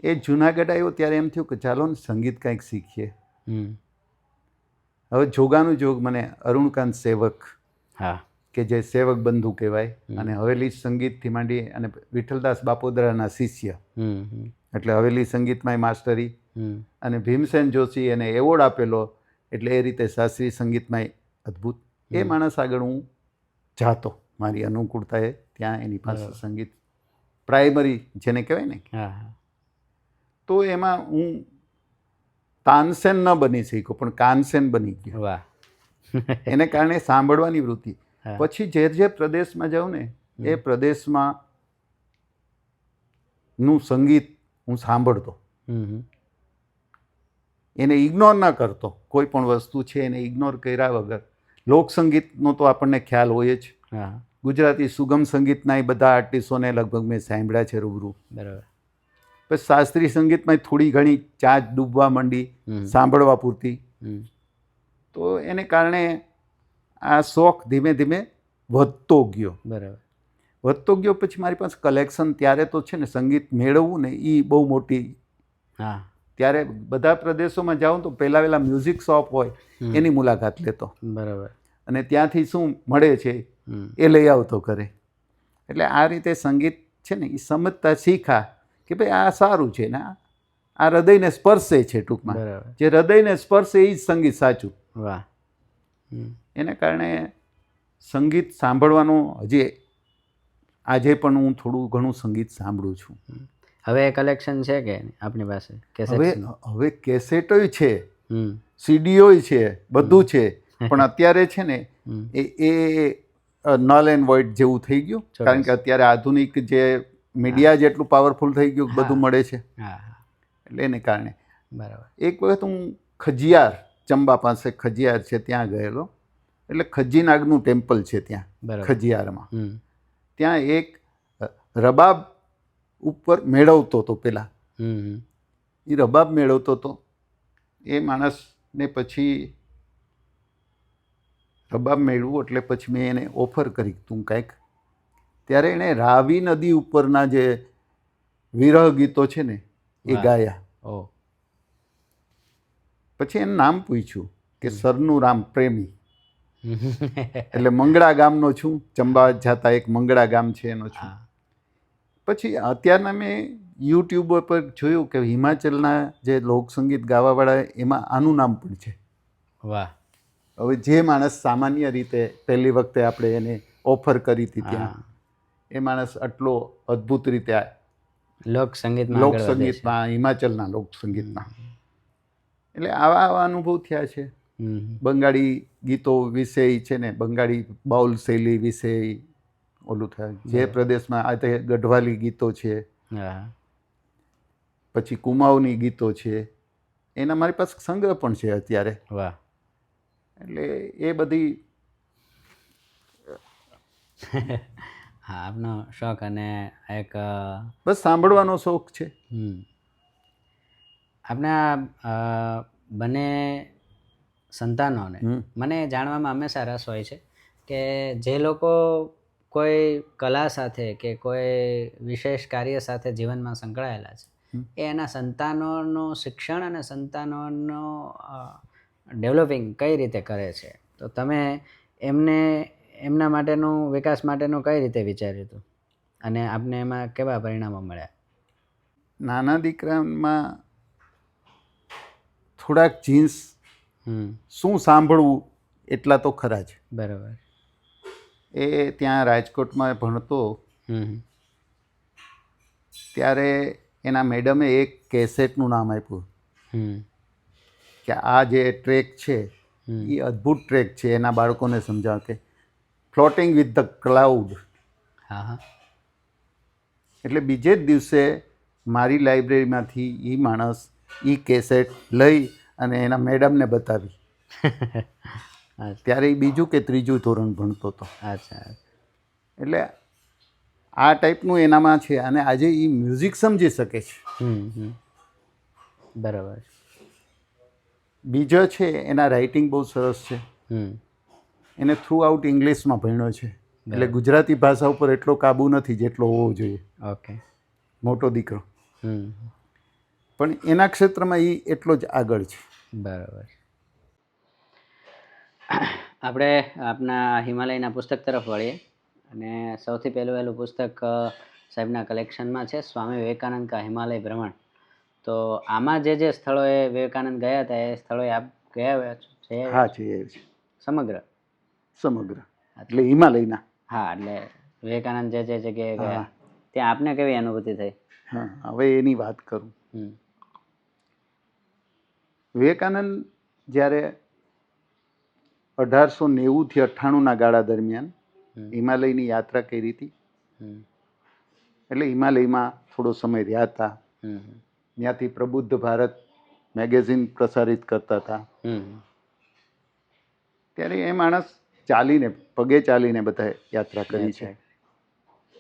એ જુનાગઢ આવ્યો ત્યારે એમ થયું કે ચાલો ને સંગીત કંઈક શીખીએ. હવે જોગાનું જોગ મને અરુણકાંત સેવક, કે જે સેવક બંધુ કહેવાય, અને હવેલી સંગીતથી માંડી અને વિઠ્ઠલદાસ બાપોદરાના શિષ્ય, એટલે હવેલી સંગીતમાં માસ્ટરી, અને ભીમસેન જોશી એને એવોર્ડ આપેલો, એટલે એ રીતે શાસ્ત્રીય સંગીતમાં અદ્ભુત. એ માણસ આગળ હું જાતો મારી અનુકૂળતાએ, ત્યાં એની પાસે સંગીત પ્રાઇમરી જેને કહેવાય ને, તો એમાં હું તાનસેન ન બની શક્યો પણ કાનસેન બની ગયો. એને કારણે સાંભળવાની વૃત્તિ. પછી જે પ્રદેશમાં જાઉં ને એ પ્રદેશમાં નું સંગીત હું સાંભળતો, એને ઇગ્નોર ન કરતો. કોઈ પણ વસ્તુ છે એને ઇગ્નોર કર્યા વગર. લોકસંગીતનો તો આપણને ખ્યાલ હોય જ. ગુજરાતી સુગમ સંગીતના એ બધા આર્ટિસ્ટોને લગભગ મેં સાંભળ્યા છે રૂબરૂ. બરાબર. પછી શાસ્ત્રીય સંગીતમાં થોડી ઘણી ચાંચ ડૂબવા માંડી, સાંભળવા પૂરતી. તો એને કારણે આ શોખ ધીમે ધીમે વધતો ગયો. બરાબર. વધતો ગયો. પછી મારી પાસે કલેક્શન, ત્યારે તો છે ને સંગીત મેળવવું ને એ બહુ મોટી. ત્યારે બધા પ્રદેશોમાં જાઉં તો પહેલાં મ્યુઝિક શોપ હોય એની મુલાકાત લેતો. બરાબર. અને ત્યાંથી શું મળે છે એ લઈ આવતો કરે. એટલે આ રીતે સંગીત છે ને એ સમજતા શીખા કે ભાઈ આ સારું છે ને આ હૃદયને સ્પર્શે છે. ટૂંકમાં જે હૃદયને સ્પર્શે એ જ સંગીત સાચું. વાહ. એને કારણે સંગીત સાંભળવાનું હજી આજે પણ હું થોડું ઘણું સંગીત સાંભળું છું. હવે કલેક્શન છે કે આપની પાસે? હવે કેસેટોય છે, સીડીઓય છે, બધું છે. પણ અત્યારે છે ને એ નલ એન્ડ વોઇડ જેવું થઈ ગયું, કારણ કે અત્યારે આધુનિક જે મીડિયા જેટલું પાવરફુલ થઈ ગયું, બધું મળે છે. એટલે એને કારણે બરાબર. એક વખત હું ખજિયાર, ચંબા પાસે ખજિયાર છે ત્યાં ગયેલો. એટલે ખજીનાગનું ટેમ્પલ છે ત્યાં ખજિયારમાં. ત્યાં એક રબાબ ઉપર મેળવતો હતો પેલા. એ રબાબ મેળવતો હતો. એ માણસને પછી રબાબ મેળવું એટલે પછી મેં એને ઓફર કરી તું કાંઈક. ત્યારે એણે રાવી નદી ઉપરના જે વિરહ ગીતો છે ને એ ગાયા. પછી એનું નામ પૂછ્યું કે સરનું રામ પ્રેમી, એટલે મંગળા ગામનો છું, ચંપાવત જતા એક મંગળા ગામ છે એનો છું. પછી અત્યારના મેં યુટ્યુબ પર જોયું કે હિમાચલના જે લોકસંગીત ગાવાવાળા એમાં આનું નામ પણ છે. વાહ. હવે જે માણસ સામાન્ય રીતે પહેલી વખતે આપણે એને ઓફર કરી હતી ત્યાં, એ માણસ આટલો અદ્ભુત રીતે લોકસંગીતમાં, હિમાચલના લોકસંગીતમાં, એટલે આવા આવા અનુભવ થયા છે. બંગાળી ગીતો વિશે છે ને, બંગાળી બાઉલ શૈલી વિશે ઓલું થાય, જે પ્રદેશમાં આ તે ગઢવાલી ગીતો છે, પછી કુમાઉની ગીતો છે, એના મારી પાસે સંગ્રહ પણ છે અત્યારે. વાહ. એટલે એ બધી હા, આપનો શોખ અને એક બસ સાંભળવાનો શોખ છે. આપણા બંને સંતાનોને મને જાણવામાં હંમેશા રસ હોય છે કે જે લોકો કોઈ કલા સાથે કે કોઈ વિશેષ કાર્ય સાથે જીવનમાં સંકળાયેલા છે, એ એના સંતાનોનું શિક્ષણ અને સંતાનોનો ડેવલપિંગ કઈ રીતે કરે છે. તો તમે એમના માટેનું વિકાસ માટેનું કઈ રીતે વિચાર્યું હતું અને આપને એમાં કેવા પરિણામો મળ્યા? નાના દીકરામાં થોડાક જીન્સ શું સાંભળવું એટલા તો ખરા જ. બરાબર. એ ત્યાં રાજકોટમાં ભણતો ત્યારે એના મેડમે એક કેસેટનું નામ આપ્યું કે આ જે ટ્રેક છે એ અદ્ભુત ટ્રેક છે, એના બાળકોને સમજાવ કે ફ્લોટિંગ વિથ ધ ક્લાઉડ. એટલે બીજે જ દિવસે મારી લાઇબ્રેરીમાંથી એ માણસ એ કેસેટ લઈ અને એના મેડમને બતાવી. ત્યારે એ બીજું કે ત્રીજું ધોરણ ભણતો હતો. એટલે આ ટાઈપનું એનામાં છે અને આજે એ મ્યુઝિક સમજી શકે છે. બરાબર. બીજો છે એના રાઇટિંગ બહુ સરસ છે. એને થ્રુ આઉટ ઇંગ્લિશમાં ભણ્યો છે, એટલે ગુજરાતી ભાષા ઉપર એટલો કાબુ નથી જેટલો હોવો જોઈએ. ઓકે. મોટો દીકરો પણ એના ક્ષેત્રમાં એ એટલો જ આગળ છે. બરાબર. આપણે આપના હિમાલયના પુસ્તક તરફ વળીએ અને સૌથી પહેલું પુસ્તક સાહેબના કલેક્શનમાં છે, સ્વામી વિવેકાનંદ કા હિમાલય ભ્રમણ. તો આમાં જે સ્થળોએ વિવેકાનંદ ગયા હતા એ સ્થળોએ આપ ગયા છે? હા, છે સમગ્ર એટલે હિમાલયના. હા, એટલે વિવેકાનંદ જે જગ્યાએ ગયા ત્યાં આપને કેવી અનુભૂતિ થઈ? હા, હવે એની વાત કરું. વિવેકાનંદ જ્યારે 1890 થી 98ના ગાળા દરમિયાન હિમાલયની યાત્રા કરી હતી, એટલે હિમાલયમાં થોડો સમય રહ્યા હતા. ત્યાંથી પ્રબુદ્ધ ભારત મેગેઝિન પ્રસારિત કરતા હતા. ત્યારે એ માણસ પગે ચાલીને બધા યાત્રા કરી છે.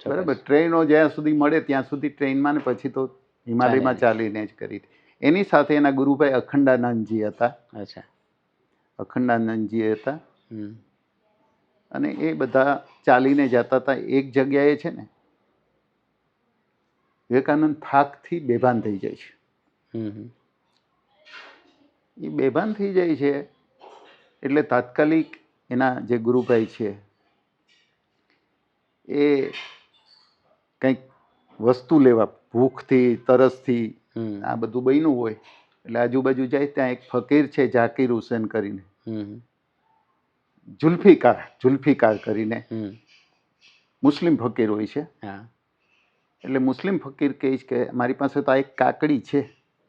બરાબર. ટ્રેનો જ્યાં સુધી મળે ત્યાં સુધી ટ્રેનમાં, ને પછી તો હિમાલયમાં ચાલીને જ કરી. એની સાથે એના ગુરુભાઈ અખંડાનંદજી હતા. અને એ બધા ચાલીને જતા હતા. એક જગ્યાએ છે ને વિવેકાનંદ થાકથી બેભાન થઈ જાય છે. એ બેભાન થઈ જાય છે એટલે તાત્કાલિક એના જે ગુરુભાઈ છે એ કંઈક વસ્તુ લેવા, ભૂખથી, તરસથી, આ બધું બન્યું હોય એટલે આજુબાજુ જાય. ત્યાં એક ફકીર છે ઝાકીર હુસેન કરીને, જુલ્ફિકાર કરીને મુસ્લિમ ફકીર હોય છે. એટલે મુસ્લિમ ફકીર કહે છે કે મારી પાસે તો આ એક કાકડી છે,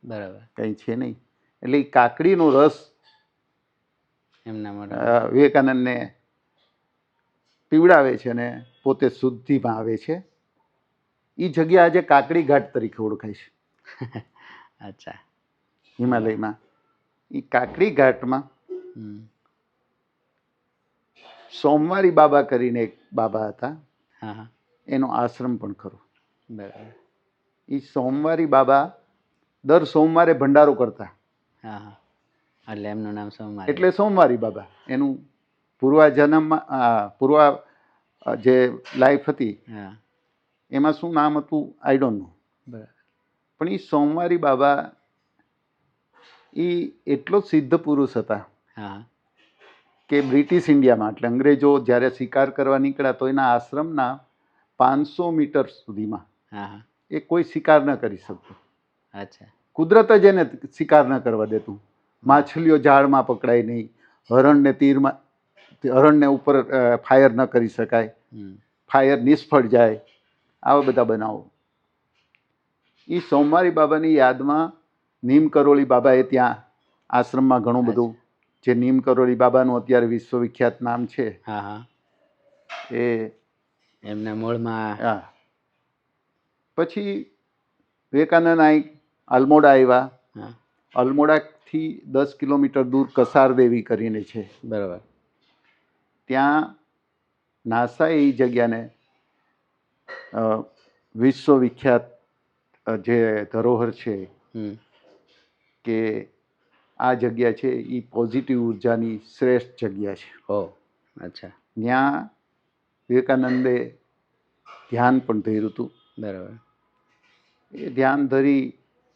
બરાબર, કંઈ છે નહીં. એટલે એ કાકડીનો રસ વિવેકાનંદને પીવડાવે છે અને પોતે શુદ્ધિમાં આવે છે. એ જગ્યા આજે કાકડી ઘાટ તરીકે ઓળખાય છે. અચ્છા. હિમાલયમાં એ કાકડી ઘાટમાં સોમવારી બાબા કરીને એક બાબા હતા, એનો આશ્રમ પણ ખરો. બરાબર. એ સોમવારી બાબા દર સોમવારે ભંડારો કરતા, એટલે એમનું નામ સોમવારી. એટલે સોમવારી બાબા. એનું પૂર્વ જે લાઈફ હતી એમાં શું નામ હતું આઈ ડોન્ટ નો. પણ એ સોમવારી બાબા એ એટલો જ સિદ્ધ પુરુષ હતા હા કે બ્રિટિશ ઇન્ડિયામાં એટલે અંગ્રેજો જ્યારે શિકાર કરવા નીકળ્યા તો એના આશ્રમના 500 મીટર સુધીમાં હા હા એ કોઈ શિકાર ન કરી શકતું. અચ્છા કુદરત જ એને શિકાર ન કરવા દેતું. માછલીઓ ઝાડમાં પકડાય નહીં, હરણને ઉપર ફાયર ન કરી શકાય, હમ ફાયર નિષ્ફળ જાય, આવા બધા બનાવો. એ સોમવારી બાબાની યાદમાં નીમ કરોળી બાબાએ ત્યાં આશ્રમમાં ઘણું બધું, જે નીમ કરોળી બાબાનું અત્યારે વિશ્વવિખ્યાત નામ છે હા હા એ એમના મૂળમાં હા. પછી વિવેકાનંદ અહીં અલમોડા આવ્યા. હા અલમોડાથી 10 કિલોમીટર દૂર કસારદેવી કરીને છે. બરોબર ત્યાં નાસાએ એ જગ્યાને વિશ્વવિખ્યાત જે ધરોહર છે હમ કે આ જગ્યા છે એ પોઝિટિવ ઉર્જાની શ્રેષ્ઠ જગ્યા છે. ઓ અચ્છા ત્યાં વિવેકાનંદે ધ્યાન પણ ધર્યું હતું. બરોબર એ ધ્યાન ધરી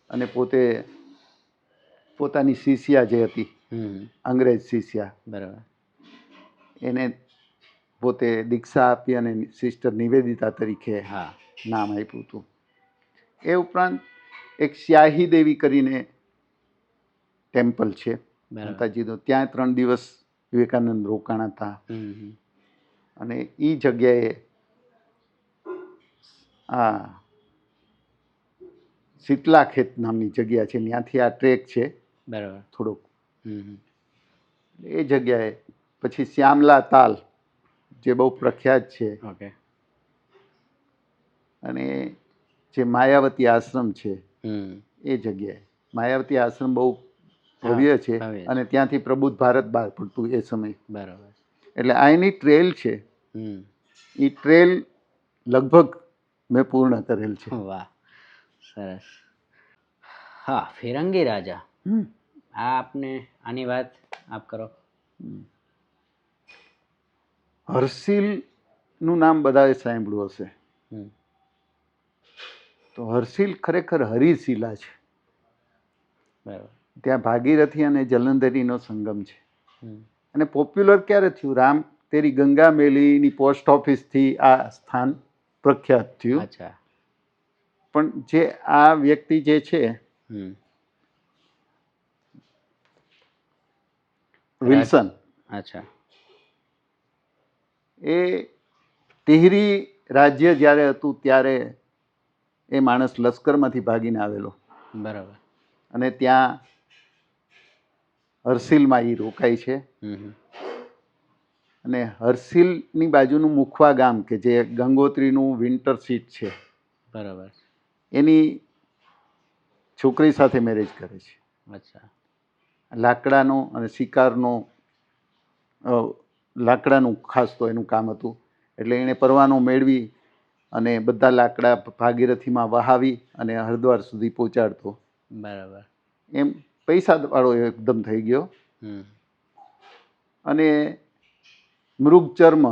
અને પોતાની શિષ્યા જે હતી હમ અંગ્રેજ શિષ્યા બરોબર એને પોતે દીક્ષા આપી અને સિસ્ટર નિવેદિતા તરીકે હા નામ આપ્યું હતું. એ ઉપરાંત એક સ્યાહી દેવી કરીને ટેમ્પલ છે બરાબર માતાજીનું, ત્યાં 3 દિવસ વિવેકાનંદ રોકાણા હતા. હમ અને એ જગ્યાએ આ શીતલા ખેત નામની જગ્યા છે, ત્યાંથી આ ટ્રેક છે બરોબર થોડોક. હમ એ જગ્યાએ પછી શ્યામલા તાલ જે બહુ પ્રખ્યાત છે, ઓકે અને જે માયાવતી આશ્રમ છે હમ એ જગ્યાએ. માયાવતી આશ્રમ બહુ હા, ભવ્ય છે ભવ્ય છે. અને ત્યાંથી પ્રબુદ્ધ ભારત બહાર પડતું એ સમય. બરોબર એટલે આ એની ટ્રેલ છે, હમ એ ટ્રેલ લગભગ મેં પૂર્ણ કરેલ છે. વાહ સરસ. હા ફિરંગી રાજા આ આપને આની વાત આપ કરો. હર્ષિલનું નામ બધાએ સાંભળ્યું હશે. હમ તો હર્ષિલ ખરેખર હરિશિલા છે. બરોબર ત્યાં ભાગીરથી અને જલંધરીનો સંગમ છે. હમ અને પોપ્યુલર ક્યારે થયું? રામ તેરી ગંગા મેલીની પોસ્ટ ઓફિસથી આ સ્થાન પ્રખ્યાત થયું. અચ્છા પણ જે આ વ્યક્તિ જે છે હમ વિલ્સન, અચ્છા એ ટિહરી રાજ્ય જ્યારે હતું ત્યારે એ માણસ લશ્કરમાંથી ભાગીને આવેલો બરોબર અને ત્યાં હર્ષિલમાં એ રોકાય છે. હમ અને હર્ષિલની બાજુનું મુખવા ગામ કે જે ગંગોત્રીનું વિન્ટર સીટ છે, બરોબર એની છોકરી સાથે મેરેજ કરે છે. અચ્છા લાકડાનો અને શિકારનો લાકડાનું ખાસ તો એનું કામ હતું. એટલે એણે પરવાનો મેળવી અને બધા લાકડા ભાગીરથીમાં વહાવી અને હરિદ્વાર સુધી પહોંચાડતો. બરાબર એમ પૈસાવાળો એકદમ થઈ ગયો. હમ અને મૃગચર્મ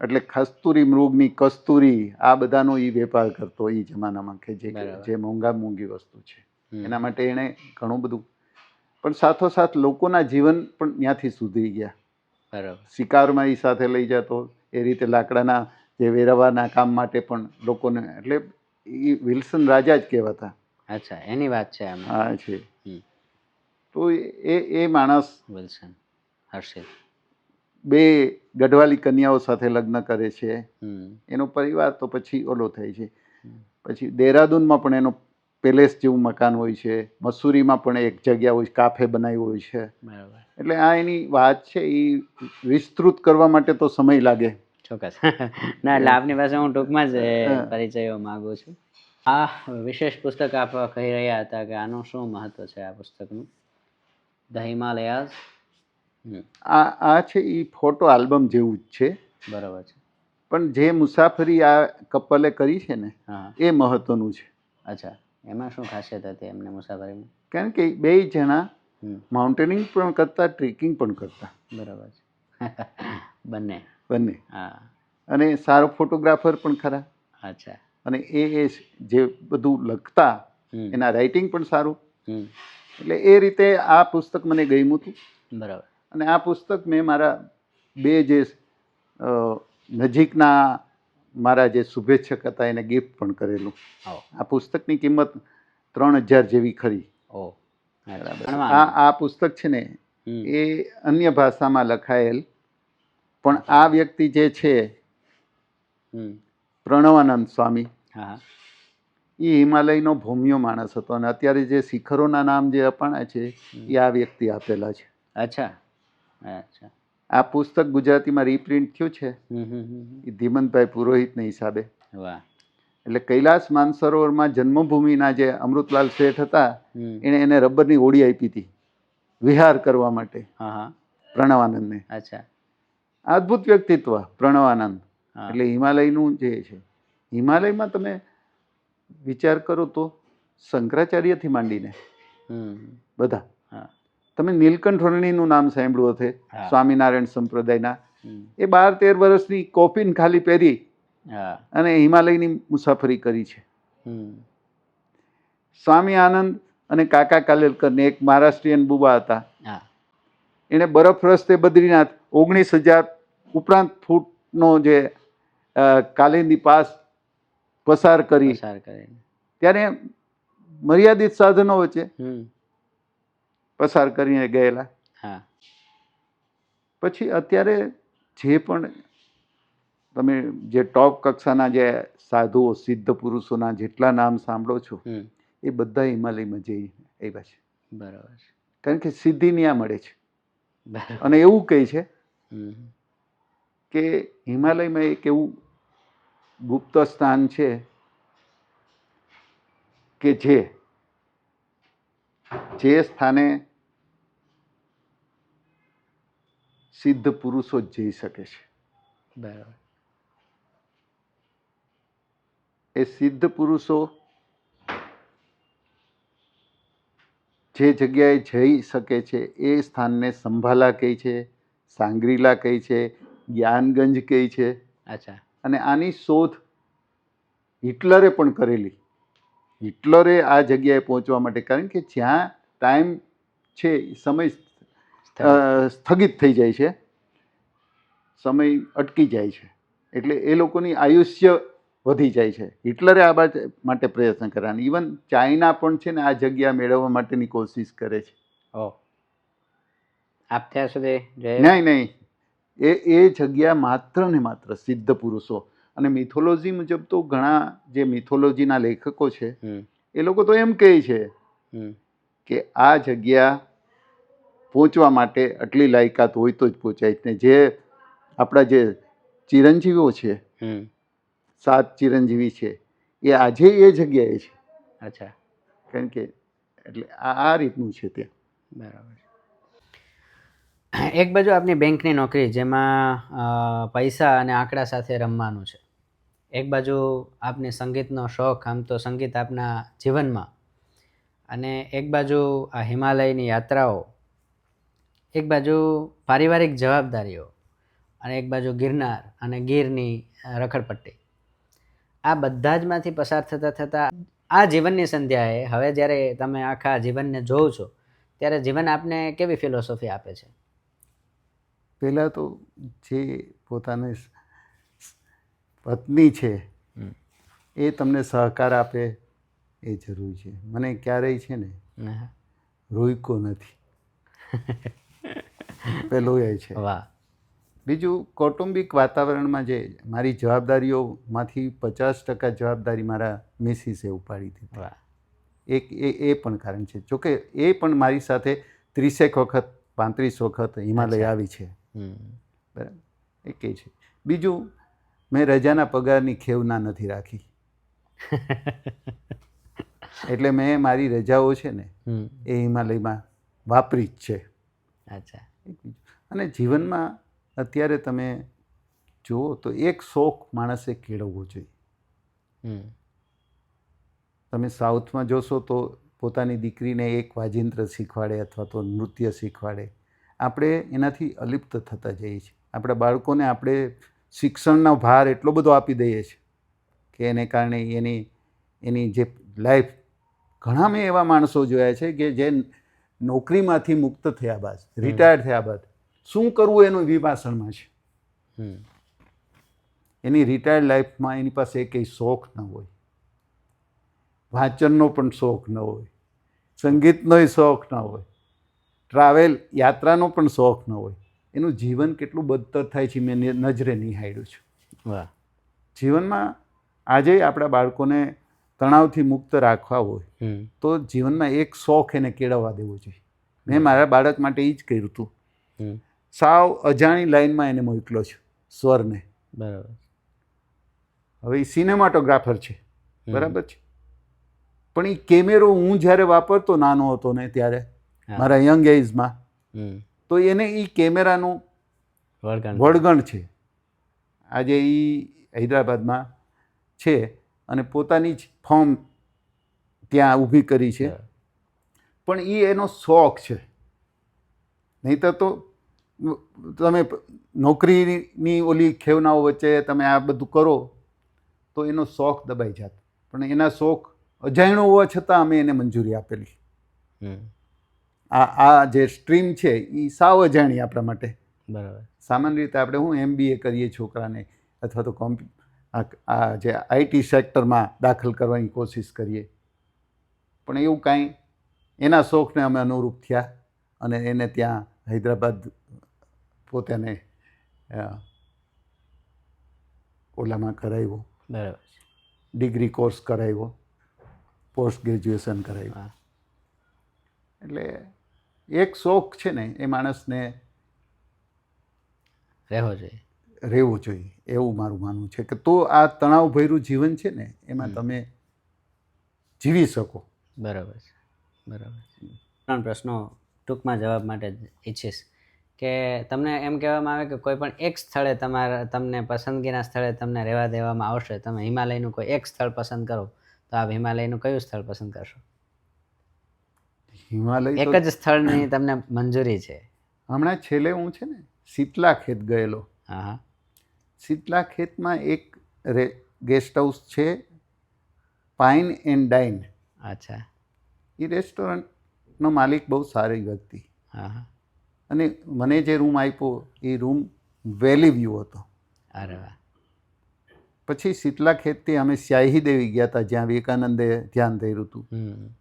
એટલે કસ્તુરી મૃગની કસ્તુરી આ બધાનો એ વેપાર કરતો એ જમાનામાં કે બરાબર. જે મોંઘી વસ્તુ છે હમ. એના માટે એણે ઘણું બધું. પણ સાથોસાથ લોકોના જીવન પણ ત્યાંથી સુધરી ગયા. બરાબર શિકારમાં એ સાથે લઈ જતો, એ રીતે લાકડાના જે વેરવાના કામ માટે પણ લોકોને, એટલે એ વિલ્સન રાજા જ કહેવાતા. અચ્છા એની વાત છે આમાં. હા છે. હમ તો એ માણસ વિલ્સન હર્ષિલ. 2 ગઢવાલી કન્યાઓ સાથે લગ્ન કરે છે. હમ એનો પરિવાર તો પછી ઓલો થાય છે. પછી દેહરાદૂનમાં પણ એનો પેલેસ જેવું મકાન હોય છે. મસૂરીમાં પણ એક જગ્યા હોય, કાફે બનાવ્યું હોય છે. બરાબર એટલે આ એની વાત છે, એ વિસ્તૃત કરવા માટે તો સમય લાગે. ચોક્કસ ના એટલે આપની પાસે હું ટૂંકમાં જ પરિચયો માગું છું. આ વિશેષ પુસ્તક આપ કહી રહ્યા હતા કે આનું શું મહત્વ છે આ પુસ્તકનું? The Himalayas. આ છે એ ફોટો આલ્બમ જેવું જ છે. બરાબર છે. પણ જે મુસાફરી આ કપલે કરી છે ને હા એ મહત્વનું છે. અચ્છા એમાં શું ખાસિયત હતી એમને મુસાફરીમાં? કારણ કે 2 જણા માઉન્ટેનિંગ પણ કરતા, ટ્રેકિંગ પણ કરતા. બરાબર છે બંને. હા. અને સારો ફોટોગ્રાફર પણ ખરા. અચ્છા અને એ જે બધું લખતા, એના રાઇટિંગ પણ સારું. એટલે એ રીતે આ પુસ્તક મને ગમ્યું હતું. બરાબર. અને આ પુસ્તક મેં મારા બે જે નજીકના મારા જે શુભેચ્છક હતા એને ગિફ્ટ પણ કરેલું. આ પુસ્તકની કિંમત 3000 જેવી ખરી. આ પુસ્તક છે ને એ અન્ય ભાષામાં લખાયેલ, પણ આ વ્યક્તિ જે છે પ્રણવાનંદ સ્વામી, એ હિમાલયનો ભૂમ્યો માણસ હતો અને અત્યારે જે શિખરોના નામ જે અપાણા છે એ આ વ્યક્તિ આપેલા છે. અચ્છા અચ્છા. આ પુસ્તક ગુજરાતીમાં રીપ્રિન્ટ થયું છે એ ધીમંતભાઈ પુરોહિતના હિસાબે. વાહ. એટલે કૈલાસ માનસરોવરમાં જન્મભૂમિના જે અમૃતલાલ શેઠ હતા એને રબરની હોડી આપી હતી વિહાર કરવા માટે પ્રણવાનંદને. અચ્છા. અદ્ભુત વ્યક્તિત્વ પ્રણવાનંદ. એટલે હિમાલયનું જે છે, હિમાલયમાં તમે વિચાર કરો તો શંકરાચાર્યથી માંડીને બધા, તમે નીલકંઠ વર્ણીનું નામ સાંભળ્યું હશે, સ્વામિનારાયણ સંપ્રદાયના. એ 12-13 વર્ષની કોફીન ખાલી પહેરી અને હિમાલયની મુસાફરી કરી છે. સ્વામી આનંદ અને કાકા કાલેલકરને એક મહારાષ્ટ્રીયન બુબા હતા, એણે બરફ રસ્તે બદ્રીનાથ 19,000 ઉપરાંત ફૂટનો જે કાલિંદી પાસ પસાર કરી. ત્યારે મર્યાદિત સાધનો વચ્ચે પસાર કરીને ગયેલા. પછી અત્યારે જે પણ તમે જે ટોપ કક્ષાના જે સાધુઓ સિદ્ધ પુરુષોના જેટલા નામ સાંભળો છો એ બધા હિમાલયમાં જઈ આવ્યા છે. બરાબર. કારણ કે સિદ્ધિ ન્યા મળે છે. અને એવું કહે છે કે હિમાલયમાં એક એવું ગુપ્ત સ્થાન છે કે જે સ્થાને સિદ્ધ પુરુષો જ જઈ શકે છે. બરાબર. એ સિદ્ધ પુરુષો જે જગ્યાએ જઈ શકે છે એ સ્થાનને સંભાલા કહે છે, સાંગ્રીલા કહે છે, જ્ઞાનગંજ કહે છે. અચ્છા. અને આની શોધ હિટલરે પણ કરેલી. હિટલરે આ જગ્યાએ પહોંચવા માટે, કારણ કે જ્યાં ટાઈમ છે સમય સ્થગિત થઈ જાય છે, સમય અટકી જાય છે, એટલે એ લોકોની આયુષ્ય વધી જાય છે. હિટલરે આ માટે પ્રયત્ન કર્યા. ઇવન ચાઇના પણ છે ને આ જગ્યા મેળવવા માટેની કોશિશ કરે છે. આપ ત્યાં સુધી નહીં, એ જગ્યા માત્ર ને માત્ર સિદ્ધ પુરુષો. અને મિથોલોજી મુજબ તો ઘણા જે મિથોલોજીના લેખકો છે એ લોકો તો એમ કહે છે કે આ જગ્યા પહોંચવા માટે આટલી લાયકાત હોય તો જ પહોંચાય. ને જે આપણા જે ચિરંજીવીઓ છે, 7 ચિરંજીવી છે, એ આજે એ જગ્યાએ છે. અચ્છા. કારણ કે એટલે આ રીતનું છે ત્યાં. બરાબર. એક બાજુ આપની બેંકની નોકરી જેમાં પૈસા અને આંકડા સાથે રમવાનું છે, એક બાજુ આપને સંગીતનો શોખ, આમ તો સંગીત આપના જીવનમાં, અને એક બાજુ આ હિમાલયની યાત્રાઓ, એક બાજુ પારિવારિક જવાબદારીઓ, અને એક બાજુ ગિરનાર અને ગીરની રખડપટ્ટી. આ બધા જમાંથી પસાર થતાં થતાં આ જીવનની સંધ્યાએ હવે જ્યારે તમે આખા જીવનને જોવો છો ત્યારે જીવન આપને કેવી ફિલોસોફી આપે છે? પહેલાં તો જે પોતાની પત્ની છે એ તમને સહકાર આપે એ જરૂરી છે. મને ક્યારેય છે ને રોઈકો નથી. પેલું એ છે. વાહ. બીજું, કૌટુંબિક વાતાવરણમાં જે મારી જવાબદારીઓમાંથી 50% જવાબદારી મારા મિસિસે ઉપાડી હતી. એક એ પણ કારણ છે. જોકે એ પણ મારી સાથે 30 વખત 35 વખત હિમાલય આવી છે. બરાબર, એ કહે છે. બીજું, મેં રજાના પગારની ખેવના નથી રાખી. એટલે મેં મારી રજાઓ છે ને એ હિમાલયમાં વાપરી જ છે. અચ્છા. અને જીવનમાં અત્યારે તમે જુઓ તો એક શોખ માણસે કેળવવો જોઈએ. તમે સાઉથમાં જોશો તો પોતાની દીકરીને એક વાજિંત્ર શીખવાડે અથવા તો નૃત્ય શીખવાડે. આપણે એનાથી અલિપ્ત થતા જઈએ છીએ. આપણા બાળકોને આપણે શિક્ષણનો ભાર એટલો બધો આપી દઈએ છીએ કે એને કારણે એની જે લાઈફ, ઘણા મેં એવા માણસો જોયા છે કે જે નોકરીમાંથી મુક્ત થયા બાદ, રિટાયર થયા બાદ શું કરવું એનું વિભાષણમાં છે. એની રિટાયર્ડ લાઈફમાં એની પાસે કંઈ શોખ ન હોય, વાંચનનો પણ શોખ ન હોય, સંગીતનોય શોખ ન હોય, ટ્રાવેલ યાત્રાનો પણ શોખ ન હોય. એનું જીવન કેટલું બદતર થાય છે મેં નજરે નિહાળ્યું છે. વાહ. જીવનમાં આજે આપણા બાળકોને તણાવથી મુક્ત રાખવા હોય તો જીવનમાં એક શોખ એને કેળવવા દેવો જોઈએ. મેં મારા બાળક માટે એ જ કર્યું હતું. સાવ અજાણી લાઈનમાં એને મોકલ્યો છે, સ્વરને. બરાબર. હવે એ સિનેમાટોગ્રાફર છે, બરાબર છે, પણ એ કેમેરો હું જ્યારે વાપરતો નાનો હતો ને ત્યારે મારા યંગ એજમાં, તો એને એ કેમેરાનું વળગણ છે. આજે એ હૈદરાબાદમાં છે અને પોતાની જ ફોર્મ ત્યાં ઊભી કરી છે, પણ એ એનો શોખ છે. નહીંતર તો તમે નોકરીની ઓલી ખેવનાઓ વચ્ચે તમે આ બધું કરો તો એનો શોખ દબાઈ જાત. પણ એના શોખ અજાણ્યો હોવા છતાં અમે એને મંજૂરી આપેલી. આ જે સ્ટ્રીમ છે એ સાવ અજાણી આપણા માટે. બરાબર. સામાન્ય રીતે આપણે MBA કરીએ છોકરાને, અથવા તો આ જે IT સેક્ટરમાં દાખલ કરવાની કોશિશ કરીએ, પણ એવું કાંઈ એના શોખને અમે અનુરૂપ થયા અને એને ત્યાં હૈદરાબાદ પોતાને ઓલામાં કરાવ્યો. બરાબર. ડિગ્રી કોર્સ કરાવ્યો, પોસ્ટ ગ્રેજ્યુએશન કરાવ્યું. એટલે એક શોખ છે ને એ માણસને રહેવું જોઈએ એવું મારું માનવું છે, કે તો આ તણાવભર્યું જીવન છે ને એમાં તમે જીવી શકો. બરાબર છે. બરાબર. 3 પ્રશ્નો ટૂંકમાં જવાબ માટે જ ઈચ્છીશ કે તમને એમ કહેવામાં આવે કે કોઈ પણ એક સ્થળે તમને પસંદગીના સ્થળે તમને રહેવા દેવામાં આવશે, તમે હિમાલયનું કોઈ એક સ્થળ પસંદ કરો તો આપ હિમાલયનું કયું સ્થળ પસંદ કરશો? હિમાલય એક જ સ્થળની તમને મંજૂરી છે. હમણાં છેલ્લે હું છે ને શીતલા ખેત ગયેલો. હા. શીતલા ખેતમાં એક ગેસ્ટ હાઉસ છે, પાઇન એન્ડ ડાઇન. અચ્છા. એ રેસ્ટોરન્ટનો માલિક બહુ સારી વ્યક્તિ. હા. અને મને જે રૂમ આપ્યો એ રૂમ વેલી વ્યૂ હતો. અરે વાહ. પછી શીતલા ખેતથી અમે સ્યાહી દેવી ગયા હતા, જ્યાં વિવેકાનંદે ધ્યાન ધર્યું હતું.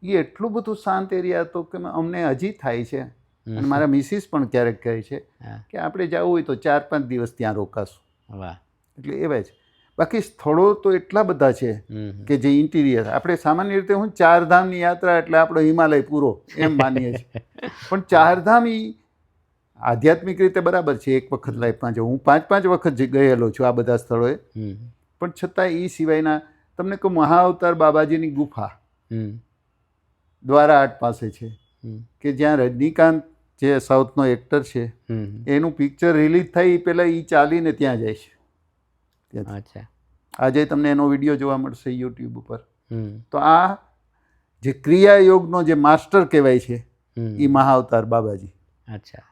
એ એટલું બધું શાંત એરિયા હતો કે અમને હજી થાય છે, અને મારા મિસિસ પણ ક્યારેક કહે છે કે આપણે જવું હોય તો 4-5 દિવસ ત્યાં રોકાશું. વાહ. એટલે એવા જ. બાકી સ્થળો તો એટલા બધા છે કે જે ઇન્ટિરિયર આપણે સામાન્ય રીતે ચારધામની યાત્રા એટલે આપણો હિમાલય પૂરો એમ માનીએ છીએ, પણ ચારધામ એ આધ્યાત્મિક રીતે બરાબર છે, એક વખત લાઈફમાં જો હું 5 વખત ગયેલો છું આ બધા સ્થળોએ, પણ છતાં એ સિવાયના તમને કહું, મહાઅવતાર બાબાજીની ગુફા દ્વારાહાટ પાસે છે, કે જ્યાં રજનીકાંત જે સાઉથનો એક્ટર છે એનું પિક્ચર રિલીઝ થાય એ પહેલાં એ ચાલીને ત્યાં જાય છે. અચ્છા. આજે તમને એનો વિડીયો જોવા મળશે યુટ્યુબ ઉપર. તો આ જે ક્રિયા યોગનો જે માસ્ટર કહેવાય છે એ મહાઅવતાર બાબાજી. અચ્છા.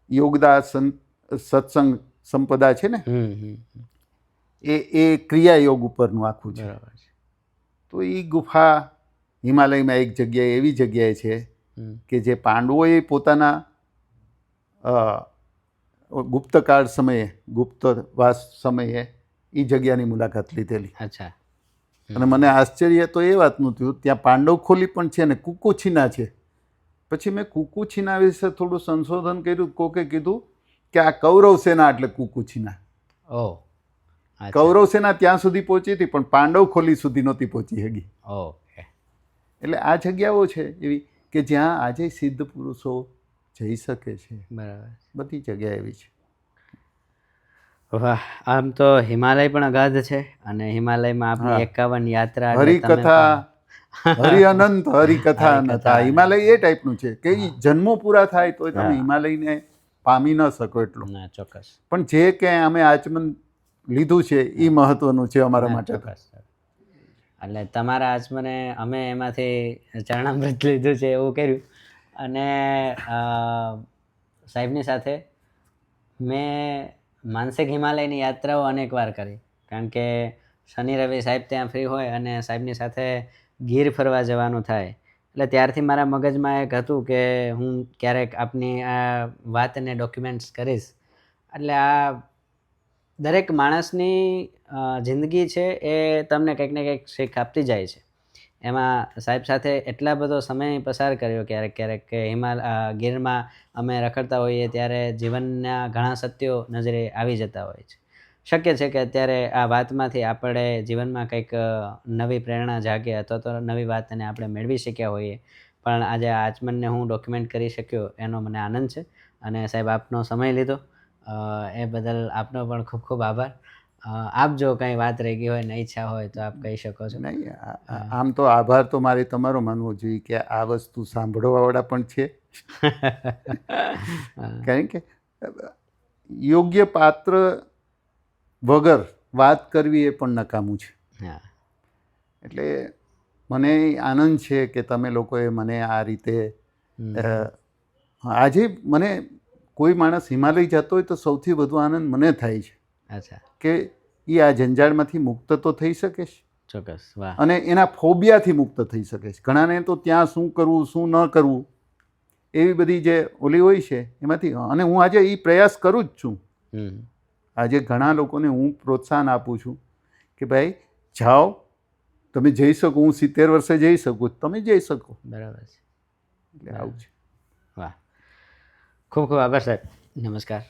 યોગદા સત્સંગ સંપદા છે ને, એ ક્રિયા યોગ ઉપરનું આખું છે. તો એ ગુફા હિમાલયમાં એક જગ્યાએ એવી જગ્યાએ છે કે જે પાંડવોએ પોતાના ગુપ્તકાળ સમયે, ગુપ્તવાસ સમયે એ જગ્યાની મુલાકાત લીધેલી. અચ્છા. અને મને આશ્ચર્ય તો એ વાતનું થયું, ત્યાં પાંડવખોલી પણ છે ને કુકુછીના છે. પછી મેં કુકુછીના વિશે થોડું સંશોધન કર્યું. કોકે કીધું કે આ કૌરવ સેના એટલે કુકુછીના. ઓહ. કૌરવ સેના ત્યાં સુધી પહોંચી હતી, પણ પાંડવખોલી સુધી નહોતી પહોંચી હકી. ઓકે. એટલે આ જગ્યાઓ છે એવી કે જ્યાં આજે સિદ્ધ પુરુષો જઈ શકે છે. બરાબર. બધી જગ્યા એવી છે. વાહ. આમ તો હિમાલય પણ અગાધ છે, અને હિમાલયમાં આપની 51 યાત્રા, હરિકથા, હરિઅનંત હરિકથા અનંત. હિમાલય એ ટાઈપનું છે કે જન્મો પૂરા થાય તો તમે હિમાલયને પામી ન શકો એટલું. ના, ચોક્કસ. પણ જે ક્યાંય અમે આચમન લીધું છે એ મહત્વનું છે અમારા માટે. એટલે તમારા આચમને અમે એમાંથી ચરણામૃત લીધું છે એવું કર્યું. અને સાહેબની સાથે મેં માનસિક હિમાલયની યાત્રાઓ અનેક વાર કરી, કારણ કે શનિ રવિ સાહેબ ત્યાં ફ્રી હોય અને સાહેબની સાથે ગીર ફરવા જવાનું થાય, એટલે ત્યારથી મારા મગજમાં એક હતું કે હું ક્યારેક આપની આ વાતને ડોક્યુમેન્ટ્સ કરીશ. એટલે આ દરેક માણસની જિંદગી છે એ તમને કંઈક ને કંઈક શીખ આપતી જાય છે. એમાં સાહેબ સાથે એટલા બધો સમય પસાર કર્યો ક્યારેક ક્યારેક કે ગીરમાં અમે રખડતા હોઈએ ત્યારે જીવનના ઘણા સત્યો નજરે આવી જતા હોય છે. શક્ય છે કે અત્યારે આ વાતમાંથી આપણે જીવનમાં કંઈક નવી પ્રેરણા જાગે અથવા તો નવી વાતને આપણે મેળવી શક્યા હોઈએ. પણ આજે આ આચમનને હું ડોક્યુમેન્ટ કરી શક્યો એનો મને આનંદ છે. અને સાહેબ આપનો સમય લીધો એ બદલ આપનો પણ ખૂબ ખૂબ આભાર. આપ જો કંઈ વાત રહી ગઈ હોય ને ઈચ્છા હોય તો આપ કહી શકો છો. નહીં, આમ તો આભાર તો મારે તમારો માનવો જોઈએ કે આ વસ્તુ સાંભળવાવાળા પણ છે. કારણ કે યોગ્ય પાત્ર વગર વાત કરવી એ પણ નકામું છે. હા, એટલે મને આનંદ છે કે તમે લોકોએ મને આ રીતે આજે મને કોઈ માણસ હિમાલય જતો હોય તો સૌથી વધુ આનંદ મને થાય છે અચ્છા, કે એ આ જંજાળમાંથી મુક્ત તો થઈ શકે છે ચોક્કસ. વાહ. અને એના ફોબિયાથી મુક્ત થઈ શકે છે. ઘણાને તો ત્યાં શું કરવું શું ન કરવું એવી બધી જે ઓલી હોય છે એમાંથી, અને હું આજે એ પ્રયાસ કરું જ છું. આજે ઘણા લોકોને હું પ્રોત્સાહન આપું છું કે ભાઈ જાઓ, તમે જઈ શકો, હું 70 વર્ષે જઈ શકું, તમે જઈ શકો. બરાબર છે. એટલે આવું છે. વાહ, ખૂબ ખૂબ આભાર સાહેબ. નમસ્કાર.